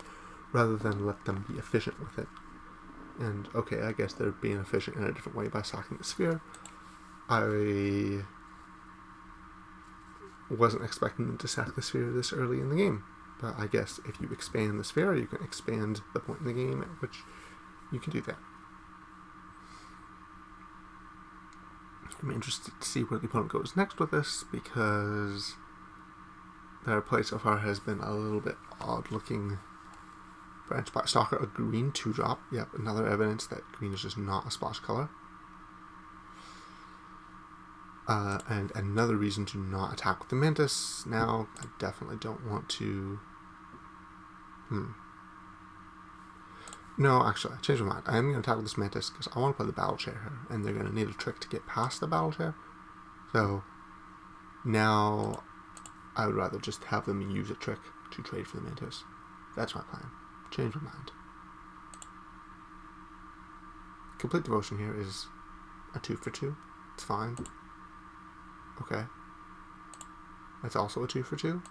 [SPEAKER 1] rather than let them be efficient with it. And okay, I guess they're being efficient in a different way by sacking the sphere. I wasn't expecting them to sack the sphere this early in the game, but I guess if you expand the sphere, you can expand the point in the game at which you can do that. I'm interested to see where the opponent goes next with this, because their play so far has been a little bit odd looking. Branch Black Stalker, a green 2-drop. Yep, another evidence that green is just not a splash color. And another reason to not attack with the Mantis. Now, I definitely don't want to... No, actually, I changed my mind. I am going to attack with this Mantis because I want to play the Battle Chair here, and they're going to need a trick to get past the Battle Chair. So, now, I would rather just have them use a trick to trade for the Mantis. That's my plan. Change my mind. Complete Devotion here is a 2 for 2. It's fine. Okay. That's also a 2 for 2.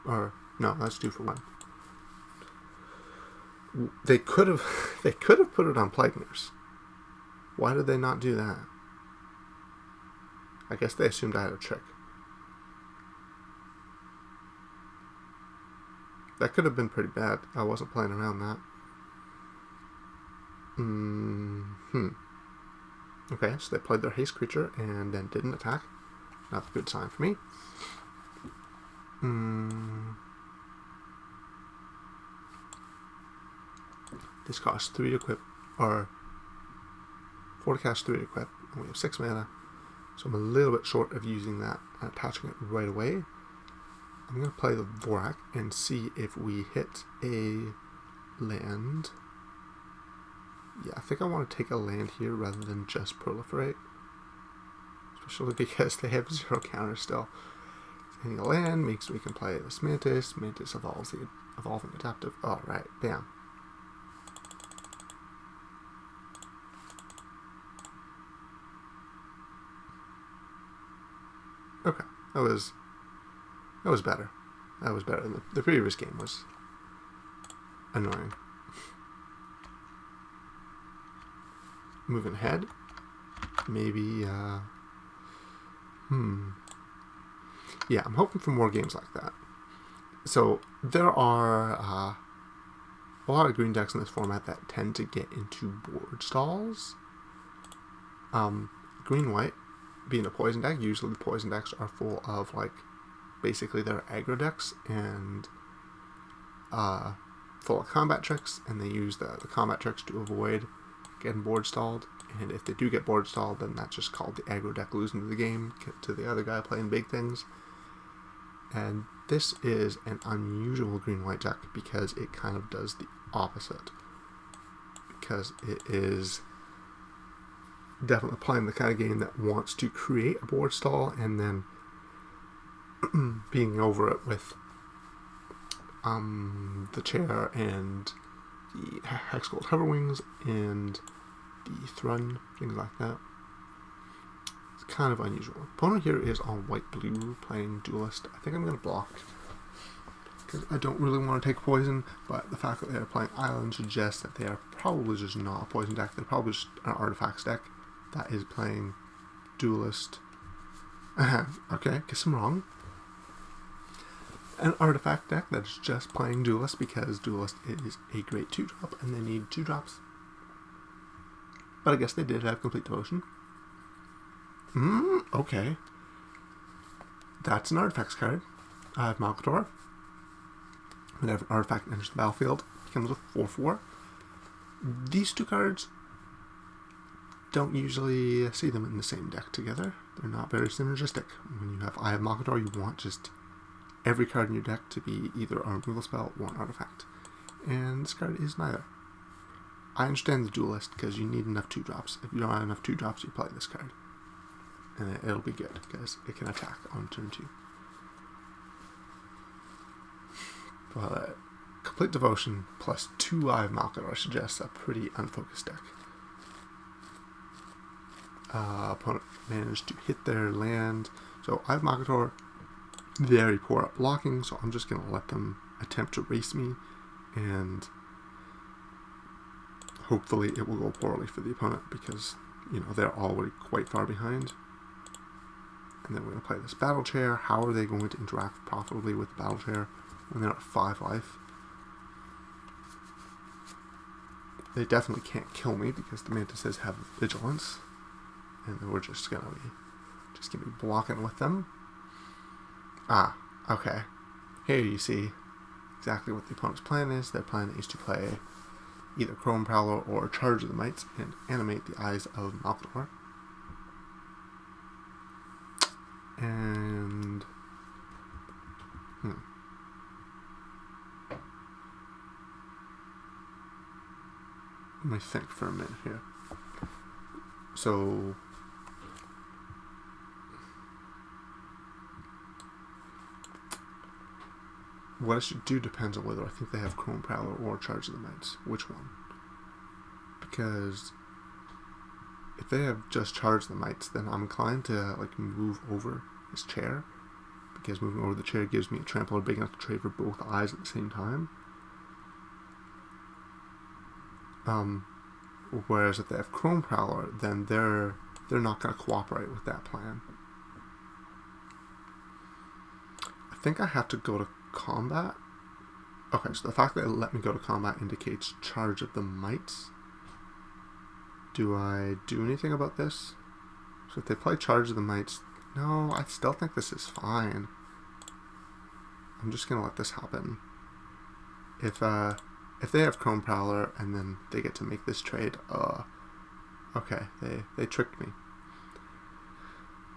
[SPEAKER 1] Or no, that's 2 for 1. They could have put it on Plague Nurse. Why did they not do that? I guess they assumed I had a trick. That could have been pretty bad. I wasn't playing around that. Okay, so they played their haste creature and then didn't attack. Not a good sign for me. This costs 3 to equip, or 4 to cast, 3 to equip, and we have 6 mana. So I'm a little bit short of using that and attaching it right away. I'm going to play the Vorak and see if we hit a land. Yeah, I think I want to take a land here rather than just proliferate. Especially because they have 0 counter still. Hitting a land makes we can play this Mantis. Mantis evolves the evolving adaptive. Alright, bam. Okay, that was better. That was better than the previous game was annoying. Moving ahead, maybe, yeah, I'm hoping for more games like that. So, there are a lot of green decks in this format that tend to get into board stalls. Green-white, being a poison deck, usually the poison decks are full of, like, basically they're aggro decks and full of combat tricks, and they use the combat tricks to avoid getting board stalled. And if they do get board stalled, then that's just called the aggro deck losing the game to the other guy playing big things. And this is an unusual green-white deck because it kind of does the opposite. Because it is definitely playing the kind of game that wants to create a board stall and then being over it with the chair and the Hexgold Hoverwings and the Thrun, things like that. It's kind of unusual. Opponent here is all white-blue playing Duelist. I think I'm going to block because I don't really want to take poison, but the fact that they are playing Island suggests that they are probably just not a poison deck. They're probably just an artifacts deck that is playing Duelist. Okay, guess I'm wrong. An artifact deck that's just playing Duelist because Duelist is a great 2-drop and they need 2 drops. But I guess they did have Complete Devotion. Okay. That's an artifacts card. I have Malcator. Whenever an artifact enters the battlefield, it becomes a 4/4. These 2 cards don't usually see them in the same deck together. They're not very synergistic. When you have I have Malcator, you want just every card in your deck to be either a removal spell or an artifact. And this card is neither. I understand the Duelist because you need enough 2-drops. If you don't have enough 2-drops, you play this card. and it'll be good because it can attack on turn 2. But Complete Devotion plus 2 Eye of Malkador suggests a pretty unfocused deck. Opponent managed to hit their land. So Eye of Malkador, very poor at blocking, so I'm just going to let them attempt to race me, and hopefully it will go poorly for the opponent because, you know, they're already quite far behind. And then we're going to play this Battle Chair. How are they going to interact profitably with the Battle Chair when they're at 5 life? They definitely can't kill me because the Mantises have Vigilance, and then we're just gonna be blocking with them. Ah, okay. Here you see exactly what the opponent's plan is. Their plan is to play either Chrome Prowler or Charge of the Mites and animate the Eyes of Malkador. And let me think for a minute here. So what I should do depends on whether I think they have Chrome Prowler or Charge of the Mites. Which one? Because if they have just Charge of the Mites, then I'm inclined to like move over his chair, because moving over the chair gives me a trampler big enough to trade for both eyes at the same time. Whereas if they have Chrome Prowler, then they're not going to cooperate with that plan. I think I have to go to combat. Okay, so the fact that it let me go to combat indicates Charge of the Mites. Do I do anything about this? So if they play Charge of the Mites, no, I still think this is fine. I'm just gonna let this happen. If they have Chrome Prowler and then they get to make this trade, okay, they tricked me.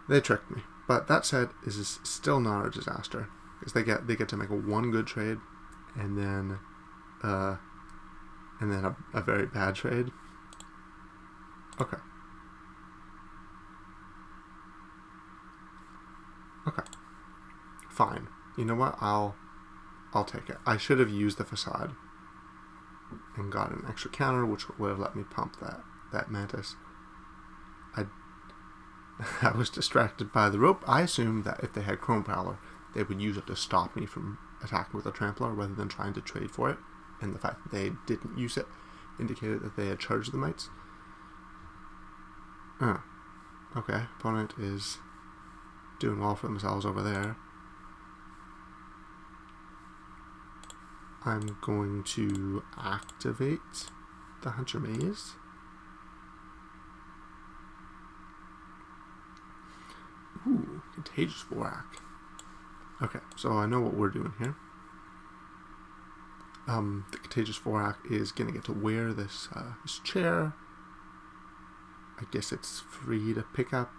[SPEAKER 1] They tricked me. But that said, this is still not a disaster, because they get to make one good trade, and then a very bad trade. Okay. Okay. Fine. You know what? I'll take it. I should have used the Facade and got an extra counter, which would have let me pump that Mantis. I was distracted by the rope. I assumed that if they had Chrome Prowler, they would use it to stop me from attacking with a Trampler rather than trying to trade for it. And the fact that they didn't use it indicated that they had Charged the Mites. Okay, opponent is doing well for themselves over there. I'm going to activate the Hunter Maze. Ooh, Contagious Vorak. Okay, so I know what we're doing here. The Contagious Vorak is going to get to wear this chair. I guess it's free to pick up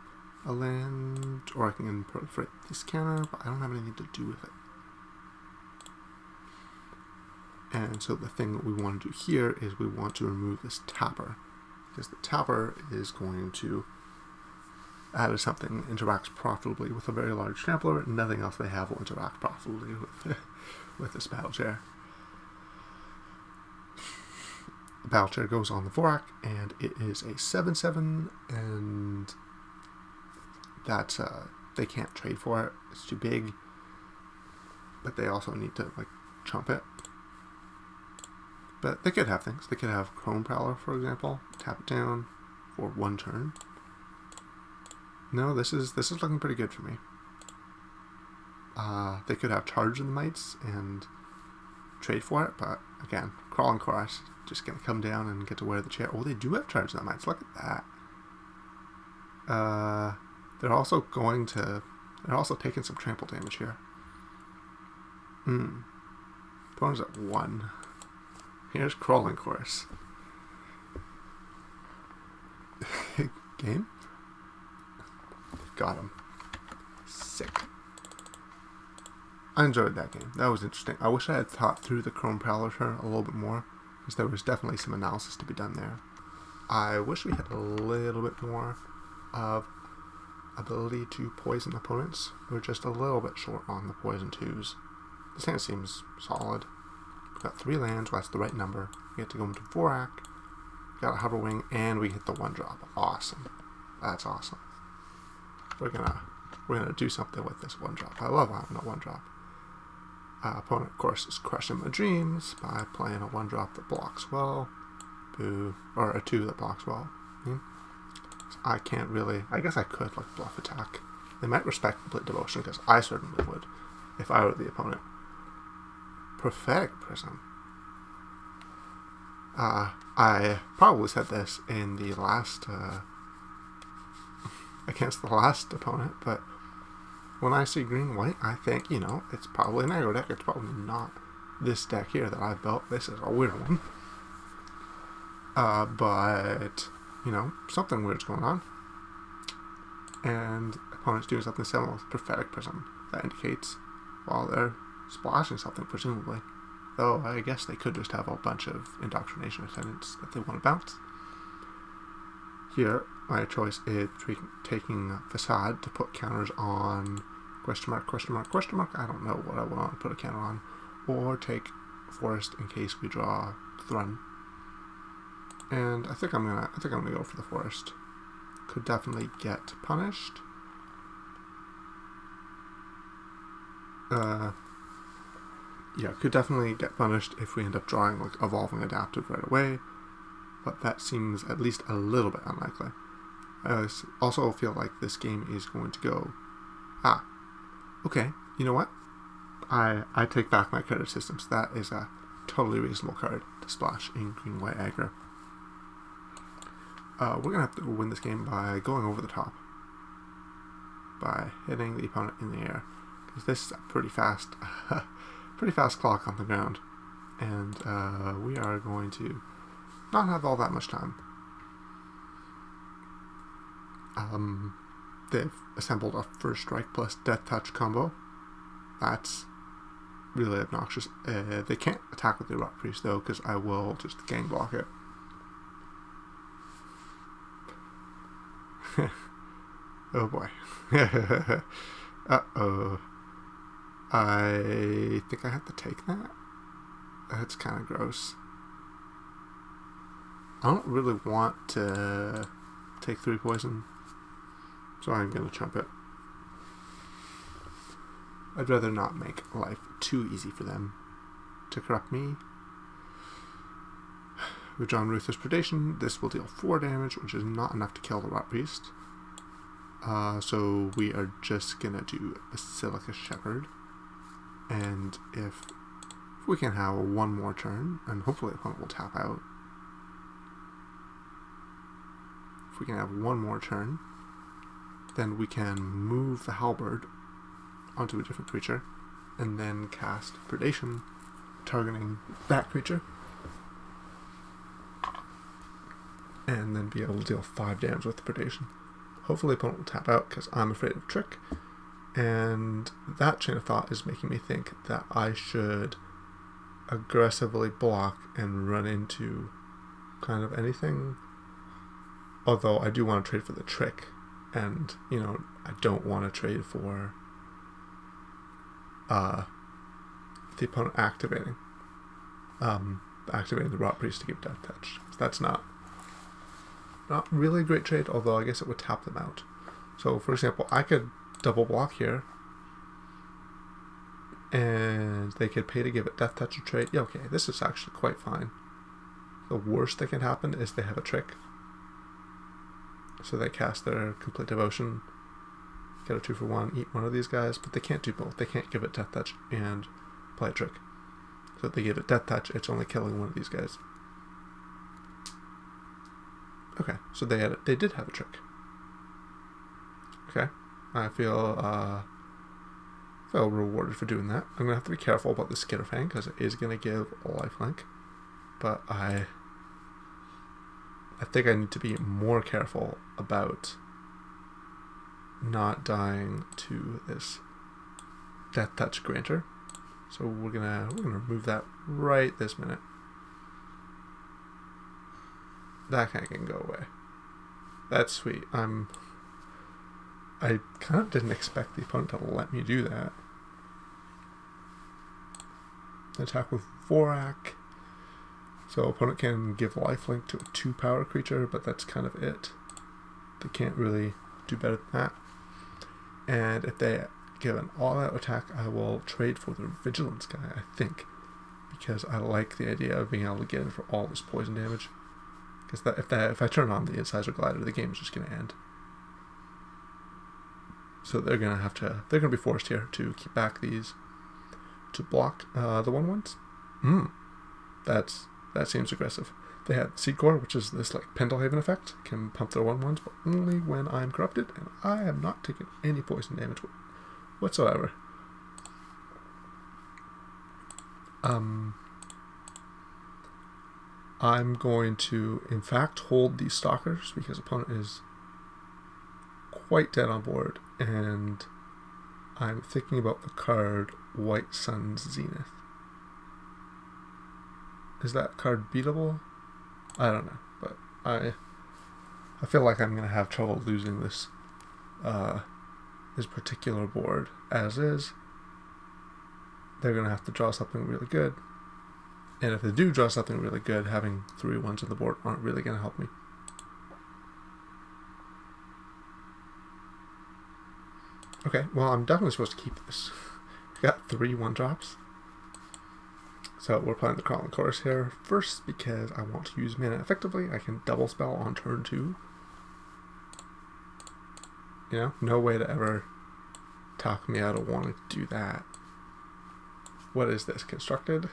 [SPEAKER 1] a land, or I can proliferate this counter, but I don't have anything to do with it. And so the thing that we want to do here is we want to remove this Tapper, because the Tapper is going to add as something interacts profitably with a very large trampler, and nothing else they have will interact profitably with this Battle Chair. The Battle Chair goes on the Vorak, and it is a 7/7, and that's they can't trade for it. It's too big, but they also need to like chump it. But they could have things. They could have Chrome Prowler, for example, tap it down for 1 turn. No, this is looking pretty good for me. They could have Charge of the Mites and trade for it, but again, Crawling Chorus just gonna come down and get to wear the chair. Oh, they do have Charge of the Mites. Look at that. They're also taking some trample damage here. Opponent's at 1. Here's Crawling Chorus. Game? Got him. Sick. I enjoyed that game. That was interesting. I wish I had thought through the Chrome Prowler turn a little bit more, because there was definitely some analysis to be done there. I wish we had a little bit more of ability to poison opponents. We're just a little bit short on the poison 2s. This hand seems solid. We've got 3 lands, well, that's the right number. We get to go into Vorak, got a Hover Wing, and we hit the 1-drop. Awesome. That's awesome. We're gonna do something with this 1-drop. I love having a 1-drop. Opponent, of course, is crushing my dreams by playing a 1-drop that blocks well. Boo. Or a 2 that blocks well. So I can't really... I guess I could, like, bluff attack. They might respect Complete Devotion, because I certainly would, if I were the opponent. Prophetic Prism. I probably said this in the last... against the last opponent, but when I see green-white, I think, you know, it's probably an aggro deck. It's probably not this deck here that I've built. This is a weird one. But, you know, something weird's going on. And opponent's doing something similar with Prophetic Prism. That indicates, well, they're splashing something, presumably. Though, I guess they could just have a bunch of Indoctrination attendants that they want to bounce. Here, my choice is taking Facade to put counters on question mark. I don't know what I want to put a counter on. Or take Forest in case we draw Thrun. And I think I'm gonna go for the Forest. Could definitely get punished. Yeah, could definitely get punished if we end up drawing like Evolving Adaptive right away. But that seems at least a little bit unlikely. I also feel like this game is going to go... okay, you know what? I take back my credit systems. That is a totally reasonable card to splash in green-white aggro. We're going to have to win this game by going over the top. By hitting the opponent in the air. Because this is a pretty fast clock on the ground. And we are going to not have all that much time. They've assembled a First Strike plus Death Touch combo. That's really obnoxious. They can't attack with the Rot Priest though, because I will just gang block it. Oh boy. Uh-oh. I think I have to take that. That's kind of gross. I don't really want to take 3 poison, so I'm going to chump it. I'd rather not make life too easy for them to corrupt me. We've drawn Ruthless Predation. This will deal 4 damage, which is not enough to kill the Rot Priest. So we are just going to do Basilica Shepherd. And if we can have 1 more turn, and hopefully the opponent will tap out. If we can have 1 more turn, then we can move the Halberd onto a different creature, and then cast Predation, targeting that creature, and then be able to deal 5 damage with the Predation. Hopefully the opponent will tap out, because I'm afraid of Trick, and that chain of thought is making me think that I should aggressively block and run into kind of anything. Although I do want to trade for the Trick, and, you know, I don't want to trade for the opponent activating the Rot Priest to give Death Touch. So that's not really a great trade, although I guess it would tap them out. So, for example, I could double block here, and they could pay to give it Death Touch or trade. Yeah, okay, this is actually quite fine. The worst that can happen is they have a Trick. So they cast their Complete Devotion, get a 2-for-1, eat one of these guys, but they can't do both. They can't give it Death Touch and play a Trick. So if they give it Death Touch, it's only killing one of these guys. Okay, so they did have a Trick. Okay, I feel rewarded for doing that. I'm gonna have to be careful about the Skitterfang because it is gonna give a lifelink, but I think I need to be more careful about not dying to this Death Touch Granter. So we're gonna remove that right this minute. That kind of can go away. That's sweet. I kind of didn't expect the opponent to let me do that. Attack with Vorak. So opponent can give lifelink to a 2-power creature, but that's kind of it. They can't really do better than that. And if they give an all-out attack, I will trade for the Vigilance guy, I think. Because I like the idea of being able to get in for all this poison damage. Because if I turn on the Incisor Glider, the game is just going to end. So they're going to be forced here to keep back these, to block the 1/1s. That seems aggressive. They had Seed Core, which is this like Pendlehaven effect, can pump their 1/1s, but only when I'm corrupted, and I have not taken any poison damage whatsoever. I'm going to, in fact, hold these Stalkers because opponent is quite dead on board, and I'm thinking about the card White Sun's Zenith. Is that card beatable? I don't know, but I feel like I'm going to have trouble losing this particular board as is. They're going to have to draw something really good. And if they do draw something really good, having 3 1s on the board aren't really going to help me. Okay, well, I'm definitely supposed to keep this. We got 3 1-drops. So we're playing the Crawling Chorus here first because I want to use mana effectively. I can double spell on turn 2. You know, no way to ever talk me out of wanting to do that. What is this? Constructed?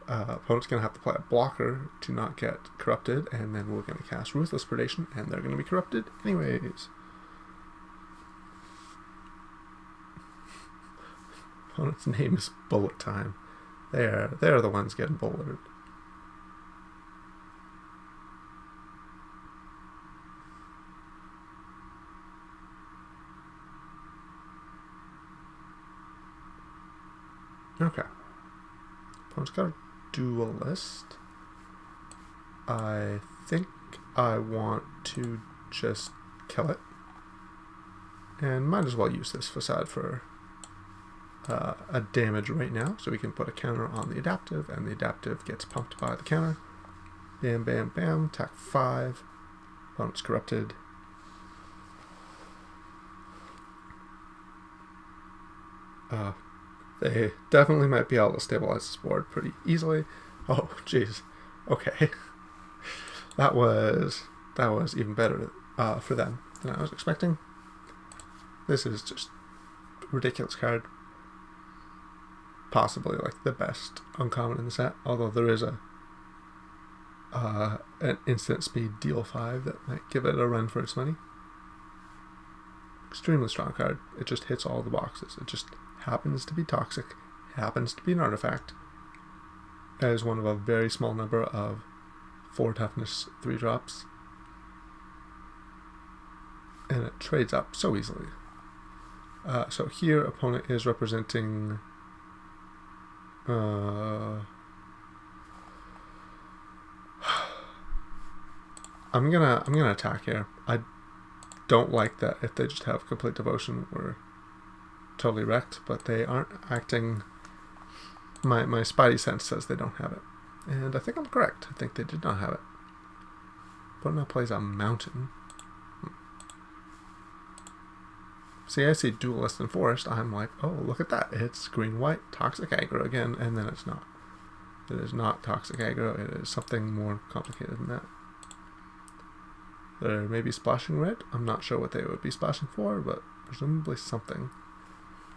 [SPEAKER 1] Opponent's going to have to play a blocker to not get corrupted, and then we're going to cast Ruthless Predation, and they're going to be corrupted anyways. Opponent's name is Bullet Time. They're the ones getting bulleted. Okay. Opponent's got a Duelist. I think I want to just kill it. And might as well use this Facade for a damage right now, so we can put a counter on the adaptive, and the adaptive gets pumped by the counter. Bam, bam, bam. Attack 5. Opponent's corrupted. They definitely might be able to stabilize this board pretty easily. Oh, jeez. Okay. That was even better for them than I was expecting. This is just a ridiculous card. Possibly like the best uncommon in the set, although there is an instant speed deal 5 that might give it a run for its money. Extremely strong card. It just hits all the boxes. It just happens to be toxic, happens to be an artifact. That is one of a very small number of 4 toughness 3-drops. And it trades up so easily. So here, opponent is representing I'm gonna attack here. I don't like that if they just have complete devotion, we're totally wrecked, but they aren't acting. My spidey sense says they don't have it, and I think I'm correct. I think they did not have it. But now plays a mountain. See, I see Duelist and Forest. I'm like, oh, look at that. It's green-white, toxic aggro again, and then it's not. It is not toxic aggro. It is something more complicated than that. They're maybe splashing red. I'm not sure what they would be splashing for, but presumably something.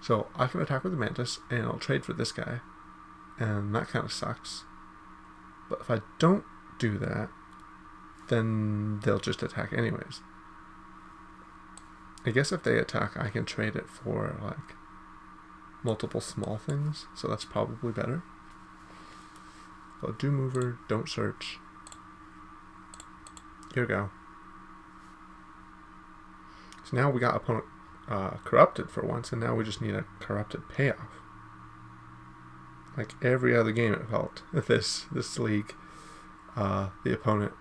[SPEAKER 1] So I can attack with the Mantis, and I'll trade for this guy. And that kind of sucks. But if I don't do that, then they'll just attack anyways. I guess if they attack, I can trade it for, like, multiple small things, so that's probably better. So do mover, don't search. Here we go. So now we got opponent corrupted for once, and now we just need a corrupted payoff. Like every other game it felt, this league, the opponent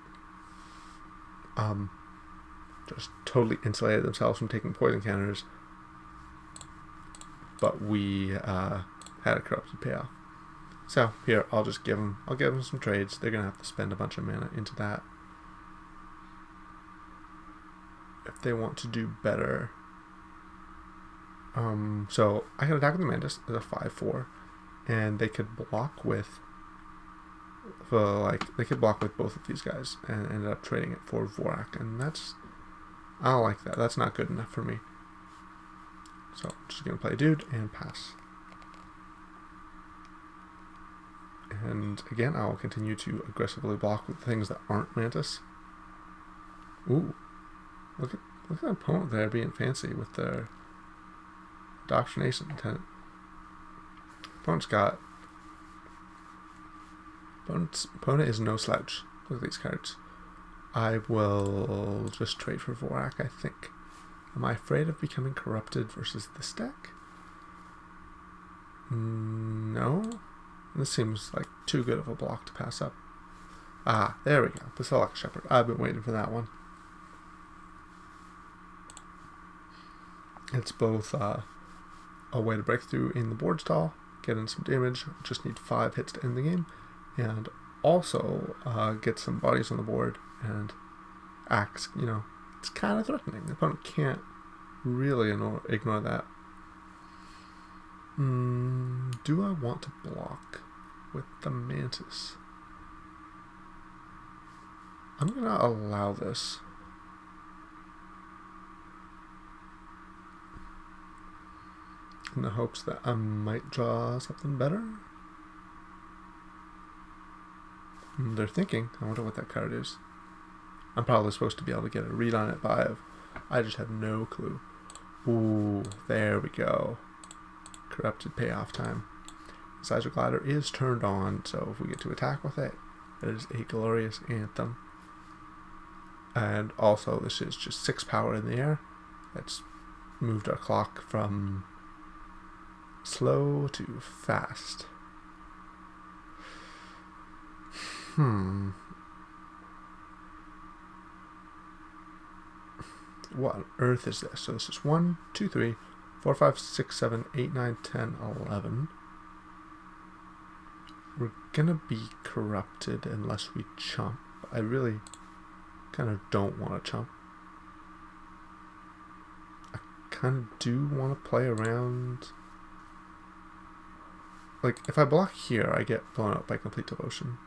[SPEAKER 1] just totally insulated themselves from taking poison counters, but we had a corrupted payoff. So here, I'll give them some trades. They're gonna have to spend a bunch of mana into that if they want to do better. So I can attack with the Mantis as a 5/4, and they could block with, they could block with both of these guys, and ended up trading it for Vorak, and I don't like that. That's not good enough for me. So I'm just gonna play a dude and pass. And again, I will continue to aggressively block with things that aren't Mantis. Ooh, look at the opponent there being fancy with their Indoctrination Tenant. Opponent is no slouch. Look at these cards. I will just trade for Vorak, I think. Am I afraid of becoming corrupted versus this deck? No. This seems like too good of a block to pass up. Ah, there we go. The Select Shepherd. I've been waiting for that one. It's both a way to break through in the board stall, get in some damage, just need 5 hits to end the game, and also get some bodies on the board and acts, it's kind of threatening. The opponent can't really ignore that. Do I want to block with the Mantis? I'm going to allow this. In the hopes that I might draw something better. They're thinking. I wonder what that card is. I'm probably supposed to be able to get a read on it, but I just have no clue. Ooh, there we go. Corrupted payoff time. Incisor Glider is turned on, so if we get to attack with it, it is a glorious anthem. And also, this is just 6 power in the air. That's moved our clock from slow to fast. What on earth is this? So this is 1, 2, 3, 4, 5, 6, 7, 8, 9, 10, 11. We're gonna be corrupted unless we chump. I really kind of don't want to chump. I kind of do want to play around. Like, if I block here, I get blown up by Complete Devotion.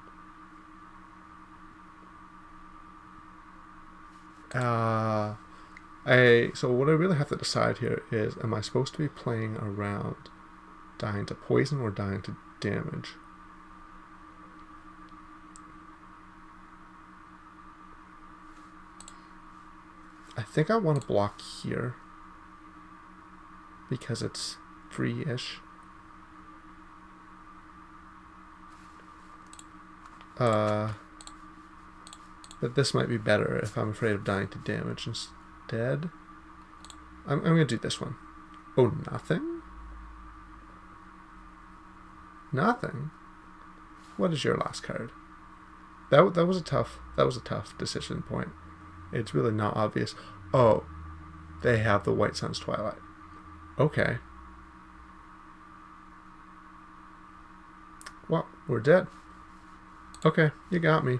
[SPEAKER 1] So what I really have to decide here is, am I supposed to be playing around dying to poison or dying to damage? I think I want to block here because it's free-ish. But this might be better if I'm afraid of dying to damage instead. I'm going to do this one. Oh, nothing? Nothing? What is your last card? That was a tough decision point. It's really not obvious. Oh, they have the White Sun's Twilight. Okay. Well, we're dead. Okay, you got me.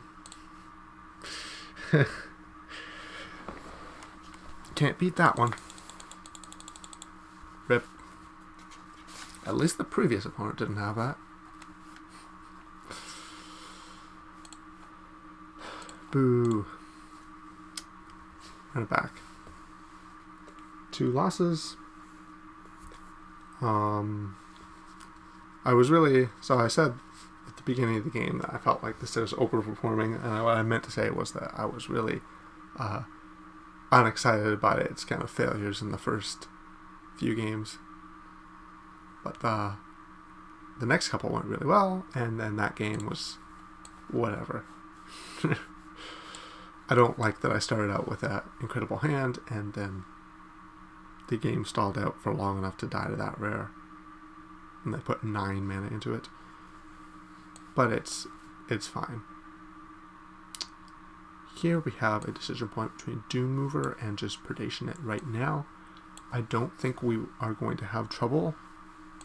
[SPEAKER 1] Can't beat that one. Rip. At least the previous opponent didn't have that. Boo. Run it back. 2 losses. I said at the beginning of the game that I felt like this was overperforming, and what I meant to say was that I was really unexcited about its kind of failures in the first few games. But the next couple went really well, and then that game was whatever. I don't like that I started out with that incredible hand, and then the game stalled out for long enough to die to that rare. And they put 9 mana into it. But it's fine. here we have a decision point between Dune Mover and just predation it right now. I don't think we are going to have trouble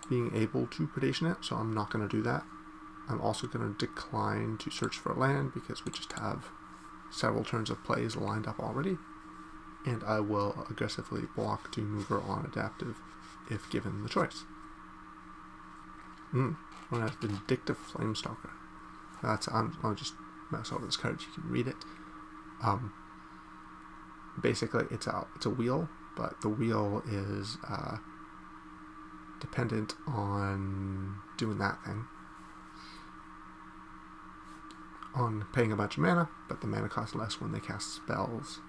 [SPEAKER 1] being able to predation it, so I'm not going to do that. I'm also going to decline to search for land because we just have several turns of plays lined up already. And I will aggressively block Dune Mover on adaptive if given the choice. One has Vindictive Flamestalker. I'll just mouse over this card so you can read it. Basically, it's a wheel, but the wheel is dependent on doing that thing. On paying a bunch of mana, but the mana costs less when they cast spells.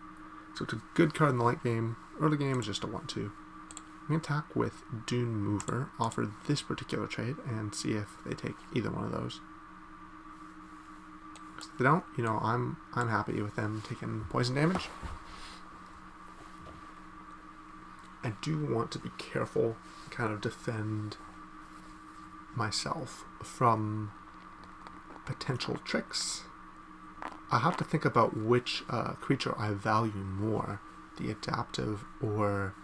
[SPEAKER 1] So it's a good card in the late game. Early game is just a 1-2. I'm going to attack with Dune Mover, offer this particular trade, and see if they take either one of those. If they don't, I'm happy with them taking poison damage. I do want to be careful, kind of defend myself from potential tricks. I have to think about which creature I value more, the adaptive or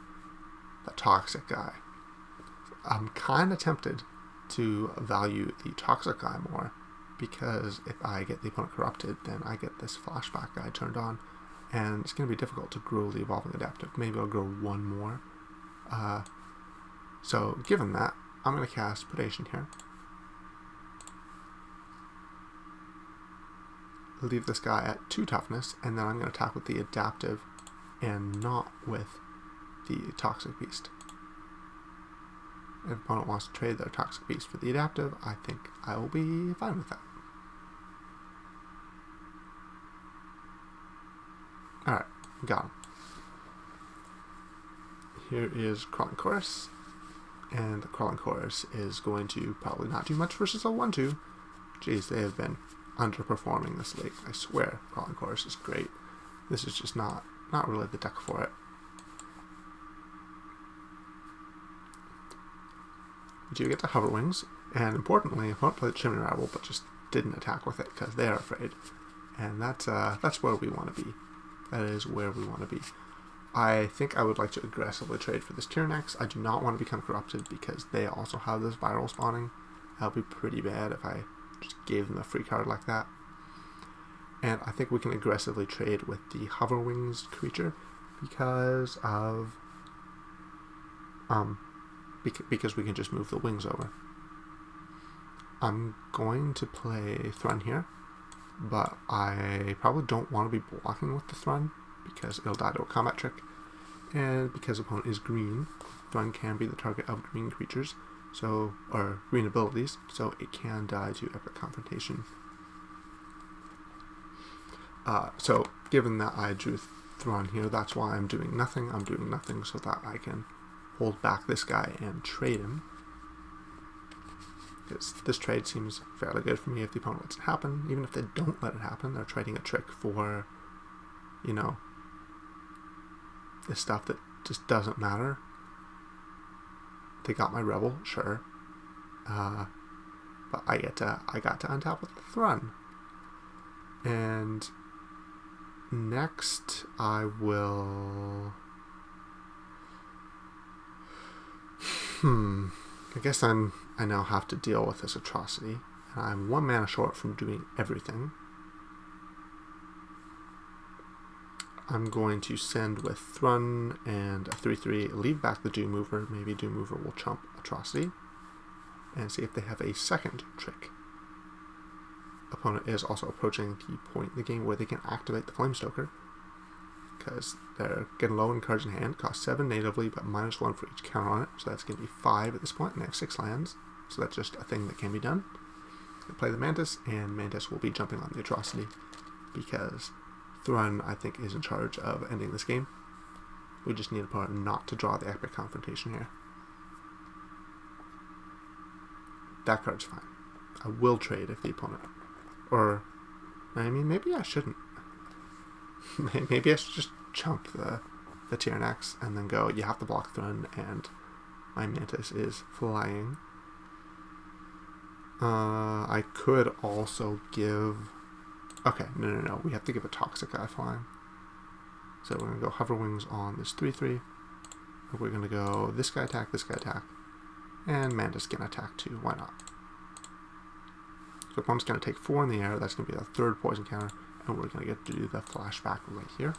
[SPEAKER 1] the toxic guy. I'm kind of tempted to value the toxic guy more, because if I get the opponent corrupted, then I get this flashback guy turned on, and it's going to be difficult to grow the evolving adaptive. Maybe I'll grow one more. So given that, I'm going to cast Predation here. Leave this guy at 2 toughness, and then I'm going to attack with the adaptive and not with the toxic beast. If the opponent wants to trade their toxic beast for the adaptive, I think I will be fine with that. Alright, got him. Here is Crawling Chorus, and the Crawling Chorus is going to probably not do much versus a 1-2. Jeez, they have been underperforming this league. I swear, Crawling Chorus is great. This is just not really the deck for it. We do get to Hover Wings, and importantly, opponent played Chimney Rabble, but just didn't attack with it because they are afraid. And that's where we want to be. That is where we want to be. I think I would like to aggressively trade for this Tyrannex. I do not want to become corrupted because they also have this viral spawning. That would be pretty bad if I just gave them a free card like that. And I think we can aggressively trade with the Hover Wings creature because of because we can just move the wings over. I'm going to play Thrun here, but I probably don't want to be blocking with the Thrun because it'll die to a combat trick, and because opponent is green, Thrun can be the target of green creatures, or green abilities, so it can die to Epic Confrontation. So given that I drew Thrun here, that's why I'm doing nothing. I'm doing nothing so that I can hold back this guy and trade him. Because this trade seems fairly good for me if the opponent lets it happen. Even if they don't let it happen, they're trading a trick for, this stuff that just doesn't matter. They got my Rebel, sure. But I got to untap with the Thrun. And next I will... I guess I now have to deal with this atrocity, and I'm 1 mana short from doing everything. I'm going to send with Thrun and a 3/3, leave back the Dune Mover. Maybe Dune Mover will chump atrocity, and see if they have a second trick. Opponent is also approaching the point in the game where they can activate the Flamestoker, because they're getting low in cards in hand, cost 7 natively, but -1 for each counter on it, so that's going to be 5 at this point, and they have 6 lands, so that's just a thing that can be done. They play the Mantis, and Mantis will be jumping on the atrocity, because Thrun, I think, is in charge of ending this game. We just need a opponent not to draw the Epic Confrontation here. That card's fine. I will trade if the opponent... Or, I mean, maybe I shouldn't. Maybe I should just chump the Tyrannex and then go, you have to block Thrun, and my Mantis is flying. I could also give Okay, no. We have to give a toxic guy flying. So we're going to go hover wings on this 3/3. We're going to go this guy attack, and Mantis can attack too. Why not? So opponent's going to take 4 in the air. That's going to be the 3rd poison counter, and we're going to get to do the flashback right here.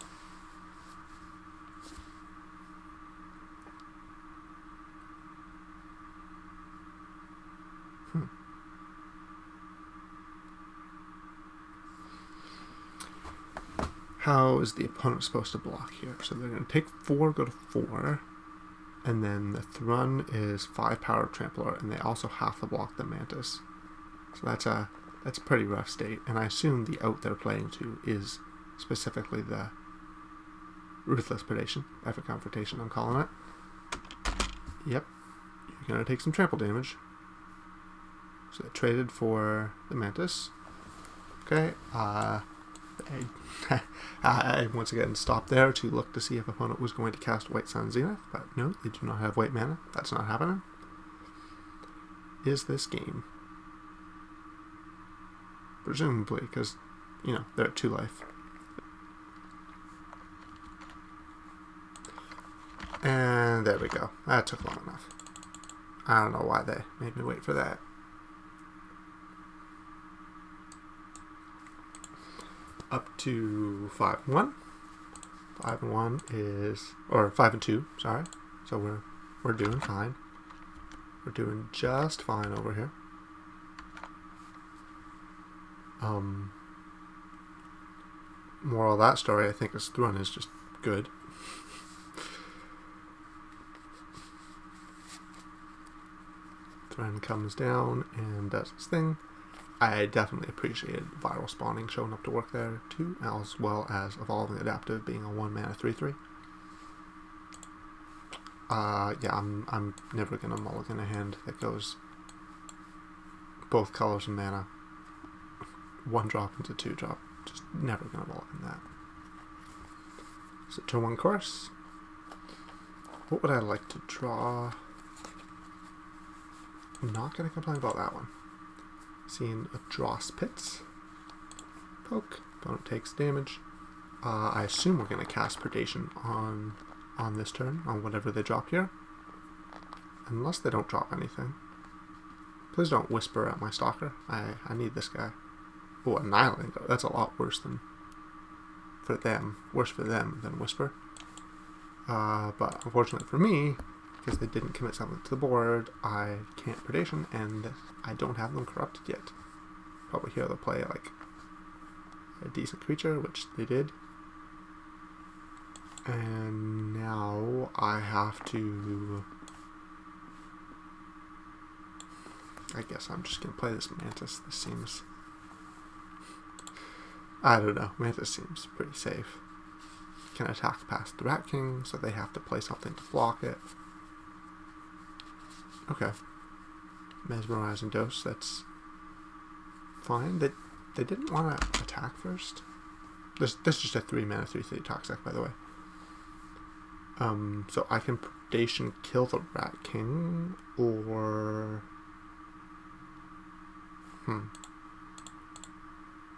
[SPEAKER 1] How is the opponent supposed to block here? So they're going to take 4, go to 4, and then the Thrun is 5 power Trampler, and they also have to block the Mantis. So that's a pretty rough state, and I assume the out they're playing to is specifically the Ruthless Predation, Epic Confrontation I'm calling it. Yep, you're going to take some trample damage. So they traded for the Mantis. Okay, I once again stopped there to look to see if opponent was going to cast White Sun Zenith, but no, they do not have white mana. That's not happening. Is this game? Presumably, because, you know, they're at 2 life. And there we go. That took long enough. I don't know why they made me wait for that. Up to 5-1. 5-1 is, or 5-2. Sorry. So we're doing fine. We're doing just fine over here. Moral of that story, I think, this Thrun is just good. Thrun comes down and does its thing. I definitely appreciated viral spawning showing up to work there too, as well as evolving adaptive being a 1 mana 3/3. Yeah, I'm never gonna mulligan a hand that goes both colors and mana 1 drop into 2 drop. Just never gonna mulligan that. So turn 1 course. What would I like to draw? I'm not gonna complain about that one. Seeing a Dross Pits. Poke. Opponent takes damage. I assume we're going to cast Predation on this turn, on whatever they drop here. Unless they don't drop anything. Please don't Whisper at my Stalker. I need this guy. Oh, Annihilating. That's a lot worse than for them. Worse for them than Whisper. But unfortunately for me, because they didn't commit something to the board, I can't Predation, and I don't have them corrupted yet. Probably here they'll play like a decent creature, which they did. And now I have to... I guess I'm just going to play this Mantis. This seems... I don't know. Mantis seems pretty safe. Can attack past the Rat King, so they have to play something to block it. Okay. Mesmerizing Dose, that's fine. They didn't want to attack first. This is just a 3 mana 3/3 toxic, by the way. So I can Predation kill the Rat King, or...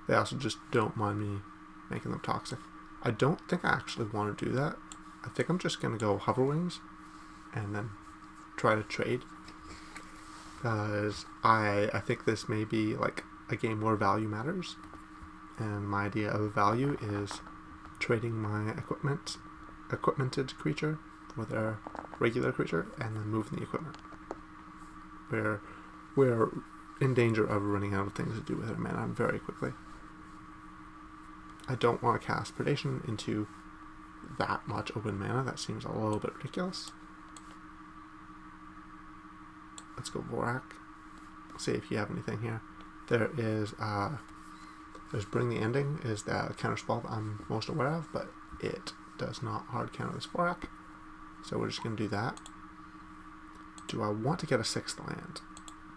[SPEAKER 1] They also just don't mind me making them toxic. I don't think I actually want to do that. I think I'm just going to go Hover Wings and then try to trade. Because I think this may be like a game where value matters. And my idea of value is trading my equipmented creature for their regular creature and then moving the equipment. We're in danger of running out of things to do with our mana very quickly. I don't want to cast Predation into that much open mana. That seems a little bit ridiculous. Let's go Vorak. See if you have anything here. There is there's Bring the Ending is the counter spell that I'm most aware of, but it does not hard counter this Vorak. So we're just going to do that. Do I want to get a 6th land?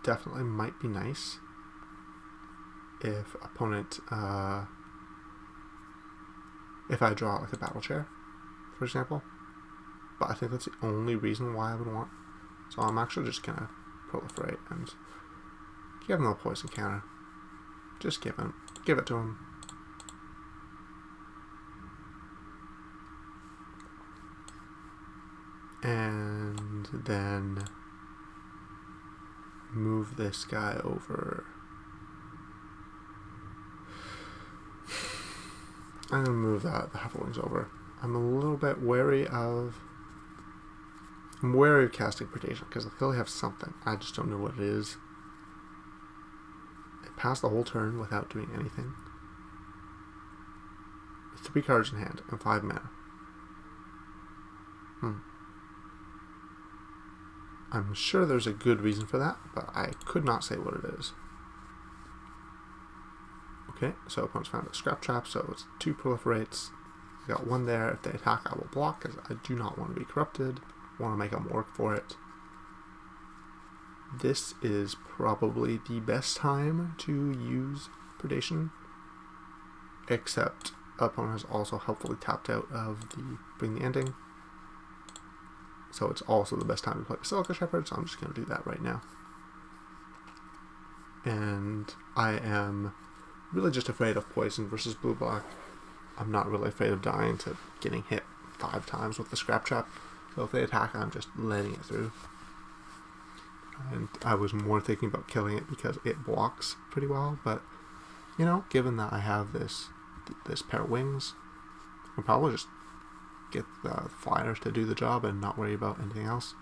[SPEAKER 1] Definitely might be nice if opponent if I draw like a Battle Chair, for example. But I think that's the only reason why I would want. So I'm actually just gonna proliferate and give him a poison counter. Just give it to him. And then move this guy over. I'm going to move the Hoverwings over. I'm a little bit wary of casting Predation because I clearly have something. I just don't know what it is. It passed the whole turn without doing anything. 3 cards in hand and 5 mana. I'm sure there's a good reason for that, but I could not say what it is. Okay, so opponent's found a Scrap Trap, so it's 2 proliferates. I got 1 there. If they attack, I will block, because I do not want to be corrupted. I want to make them work for it. This is probably the best time to use Predation, except opponent has also helpfully tapped out of the Bring the Ending. So it's also the best time to play Basilica Shepherd, so I'm just going to do that right now. And I am really just afraid of poison versus blue-black. I'm not really afraid of dying to getting hit 5 times with the Scrap Trap. So if they attack, I'm just letting it through. And I was more thinking about killing it because it blocks pretty well, but, you know, given that I have this pair of wings, I'll probably just get the flyers to do the job and not worry about anything else.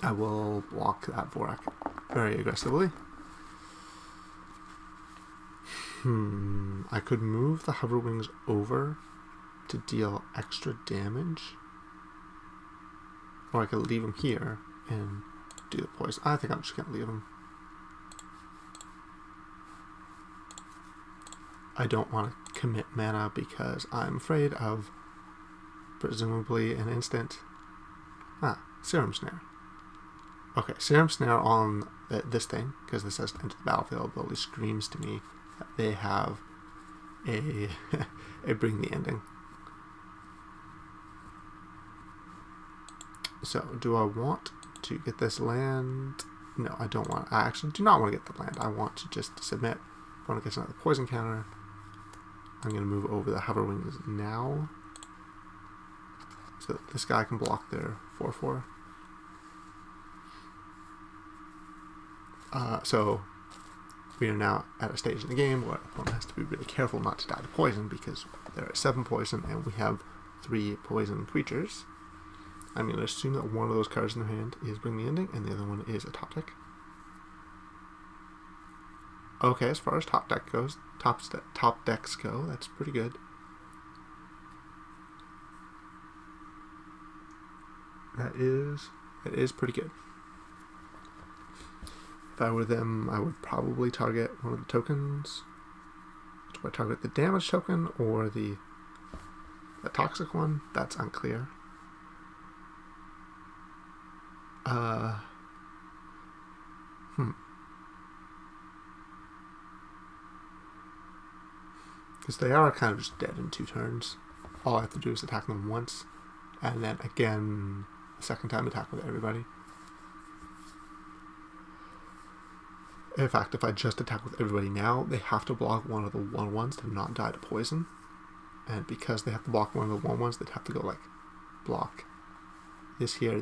[SPEAKER 1] I will block that Vorak very aggressively. I could move the Hoverwings over to deal extra damage, or I could leave them here and do the poison. I think I'm just going to leave them. I don't want to commit mana because I'm afraid of presumably an instant. Serum Snare. Okay, Serum Snare on this thing, because this says enter the battlefield, ability screams to me that they have a Bring the Ending. So, do I want to get this land? No, I don't want. I actually do not want to get the land. I want to just submit. Opponent gets another poison counter. I'm going to move over the Hoverwings now, so that this guy can block their 4/4. So we are now at a stage in the game where the opponent has to be really careful not to die to poison, because there are 7 poison and we have 3 poison creatures. I'm going to assume that one of those cards in their hand is Bring the Ending and the other one is a top deck. Okay, as far as top deck goes, top decks go, that's pretty good. That is pretty good. If I were them, I would probably target one of the tokens. Do I target the damage token or the toxic one? That's unclear. Because they are kind of just dead in 2 turns. All I have to do is attack them once, and then again, a second time attack with everybody. In fact, if I just attack with everybody now, they have to block one of the 1/1s to not die to poison. And because they have to block one of the 1/1s, they'd have to go like block this here,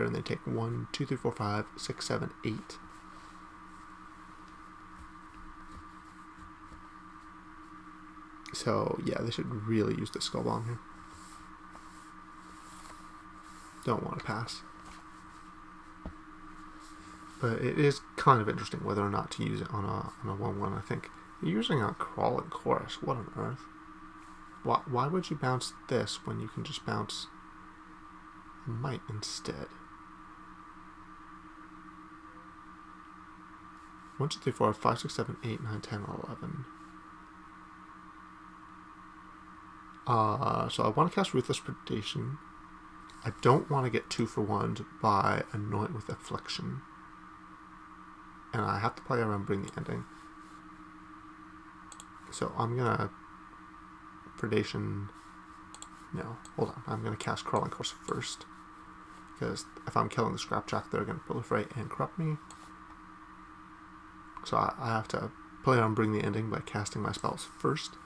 [SPEAKER 1] and they take 1, 2, 3, 4, 5, 6, 7, 8. So yeah, they should really use the Skull Bomb here. Don't want to pass. But it is kind of interesting whether or not to use it on a 1/1. I think you're using a Crawling Chorus. What on earth? Why would you bounce this when you can just bounce Might instead? 1, 2, 3, 4, 5, 6, 7, 8, 9, 10, 11. So I want to cast Ruthless Predation. I don't want to get 2 for 1 by Anoint with Affliction. And I have to play around Bring the Ending. So I'm going to Predation. No, hold on. I'm going to cast Crawling Course first, because if I'm killing the Scrap Trap, they're going to proliferate and corrupt me. So I have to play around Bring the Ending by casting my spells first.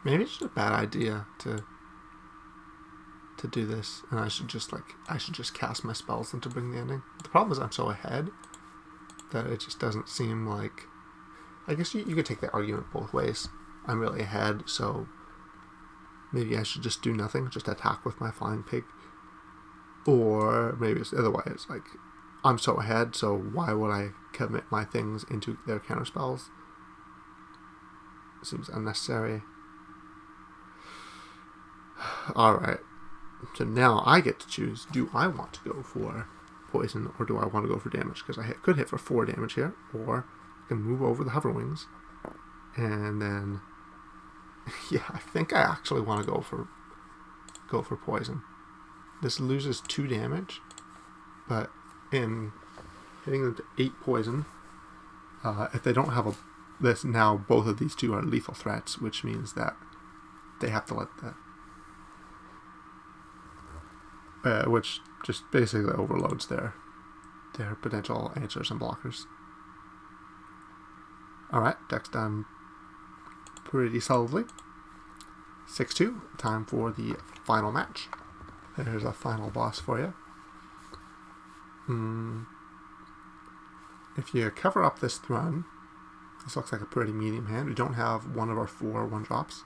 [SPEAKER 1] Maybe it's just a bad idea to do this, and I should just cast my spells and to bring the ending. The problem is I'm so ahead that it just doesn't seem like. I guess you could take the argument both ways. I'm really ahead, so maybe I should just do nothing, just attack with my flying pig. Or maybe it's the other way. It's like, I'm so ahead, so why would I commit my things into their counter spells? It seems unnecessary. Alright. So now I get to choose, do I want to go for poison or do I want to go for damage? Because I could hit for 4 damage here, or I can move over the hover wings. And then, yeah, I think I actually want to go for poison. This loses 2 damage, but in hitting them to 8 poison, if they don't have this, now both of these 2 are lethal threats, which means that they have to let that, which just basically overloads their potential answers and blockers. Alright, deck's done pretty solidly. 6-2, time for the final match. There's a final boss for you. If you cover up this throne, this looks like a pretty medium hand. We don't have one of our 4 1-drops.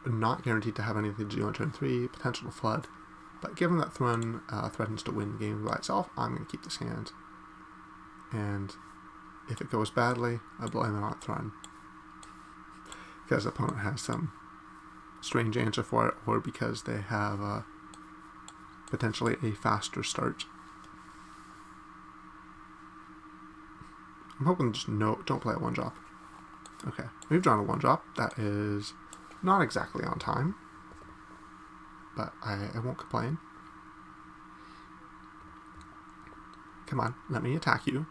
[SPEAKER 1] Not guaranteed to have anything to do on turn 3, potential to flood. But given that Thrun threatens to win the game by itself, I'm going to keep this hand. And if it goes badly, I blame it on Thrun. Because the opponent has some strange answer for it, or because they have potentially a faster start. I'm hoping just don't play a 1-drop. Okay, we've drawn a 1-drop. That is not exactly on time, but I won't complain. Come on, let me attack you.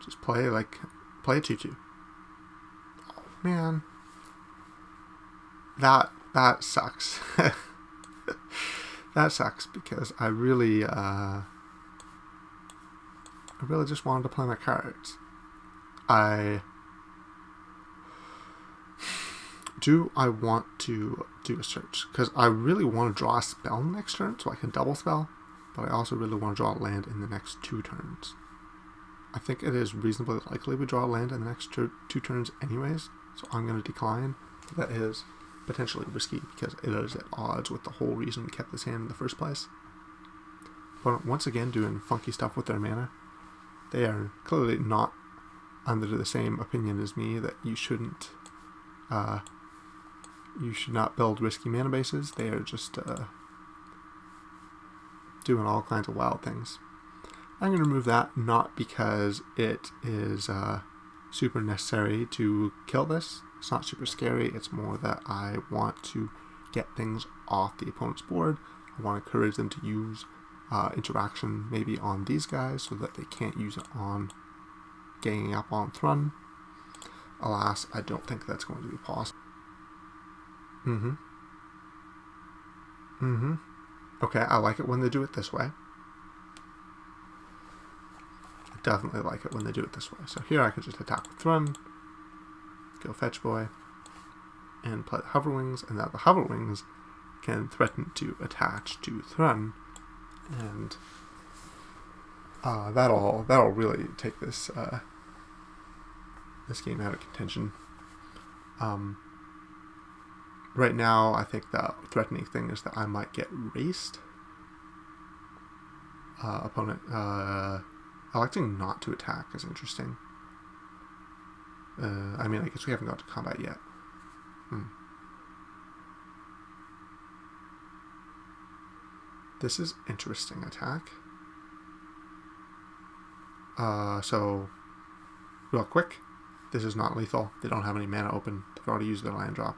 [SPEAKER 1] Just play a 2-2. Oh man, that sucks. That sucks because I really just wanted to play my cards. Do I want to do a search? Because I really want to draw a spell next turn so I can double spell, but I also really want to draw a land in the next 2 turns. I think it is reasonably likely we draw a land in the next 2 turns anyways, so I'm going to decline. That is potentially risky because it is at odds with the whole reason we kept this hand in the first place. But once again doing funky stuff with their mana. They are clearly not under the same opinion as me that you should not build risky mana bases. They are just doing all kinds of wild things. I'm going to remove that, not because it is super necessary to kill this. It's not super scary. It's more that I want to get things off the opponent's board. I want to encourage them to use interaction maybe on these guys so that they can't use it on ganging up on Thrun. Alas, I don't think that's going to be possible. Okay, I like it when they do it this way. I definitely like it when they do it this way. So here I could just attack with Thrun, go Fetch Boy, and play the Hover Wings, and now the Hover Wings can threaten to attach to Thrun, and that'll really take this this game out of contention. Right now, I think the threatening thing is that I might get raced. Opponent electing not to attack is interesting. I mean, I guess we haven't got to combat yet. This is interesting attack. So, real quick, this is not lethal. They don't have any mana open. They've already used their land drop.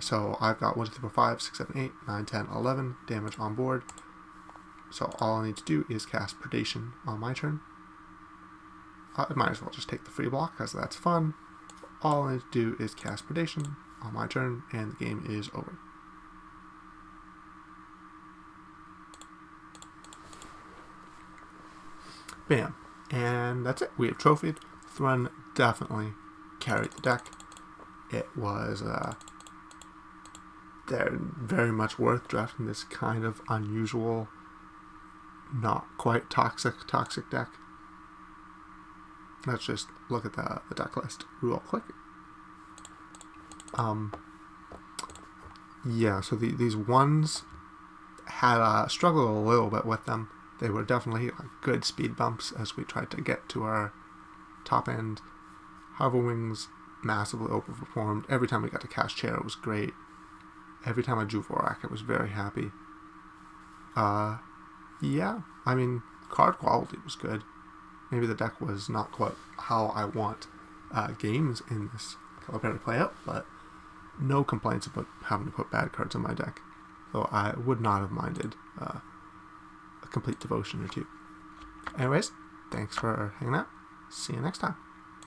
[SPEAKER 1] So I've got 1, 2, 3, 4, 5, 6, 7, 8, 9, 10, 11 damage on board. So all I need to do is cast Predation on my turn. I might as well just take the free block because that's fun. All I need to do is cast Predation on my turn and the game is over. Bam. And that's it. We have trophied. Thrun definitely carried the deck. it was they're very much worth drafting this kind of unusual, not quite toxic deck. Let's just look at the deck list real quick. Yeah, so these ones had struggled a little bit with them. They were definitely good speed bumps as we tried to get to our top end. Hover Wings massively overperformed. Every time we got to Cast Chair, it was great. Every time I drew Vorak, I was very happy. Yeah, I mean, card quality was good. Maybe the deck was not quite how I want games in this color pair to play out, but no complaints about having to put bad cards in my deck. Though I would not have minded a complete devotion or two. Anyways, thanks for hanging out. See you next time.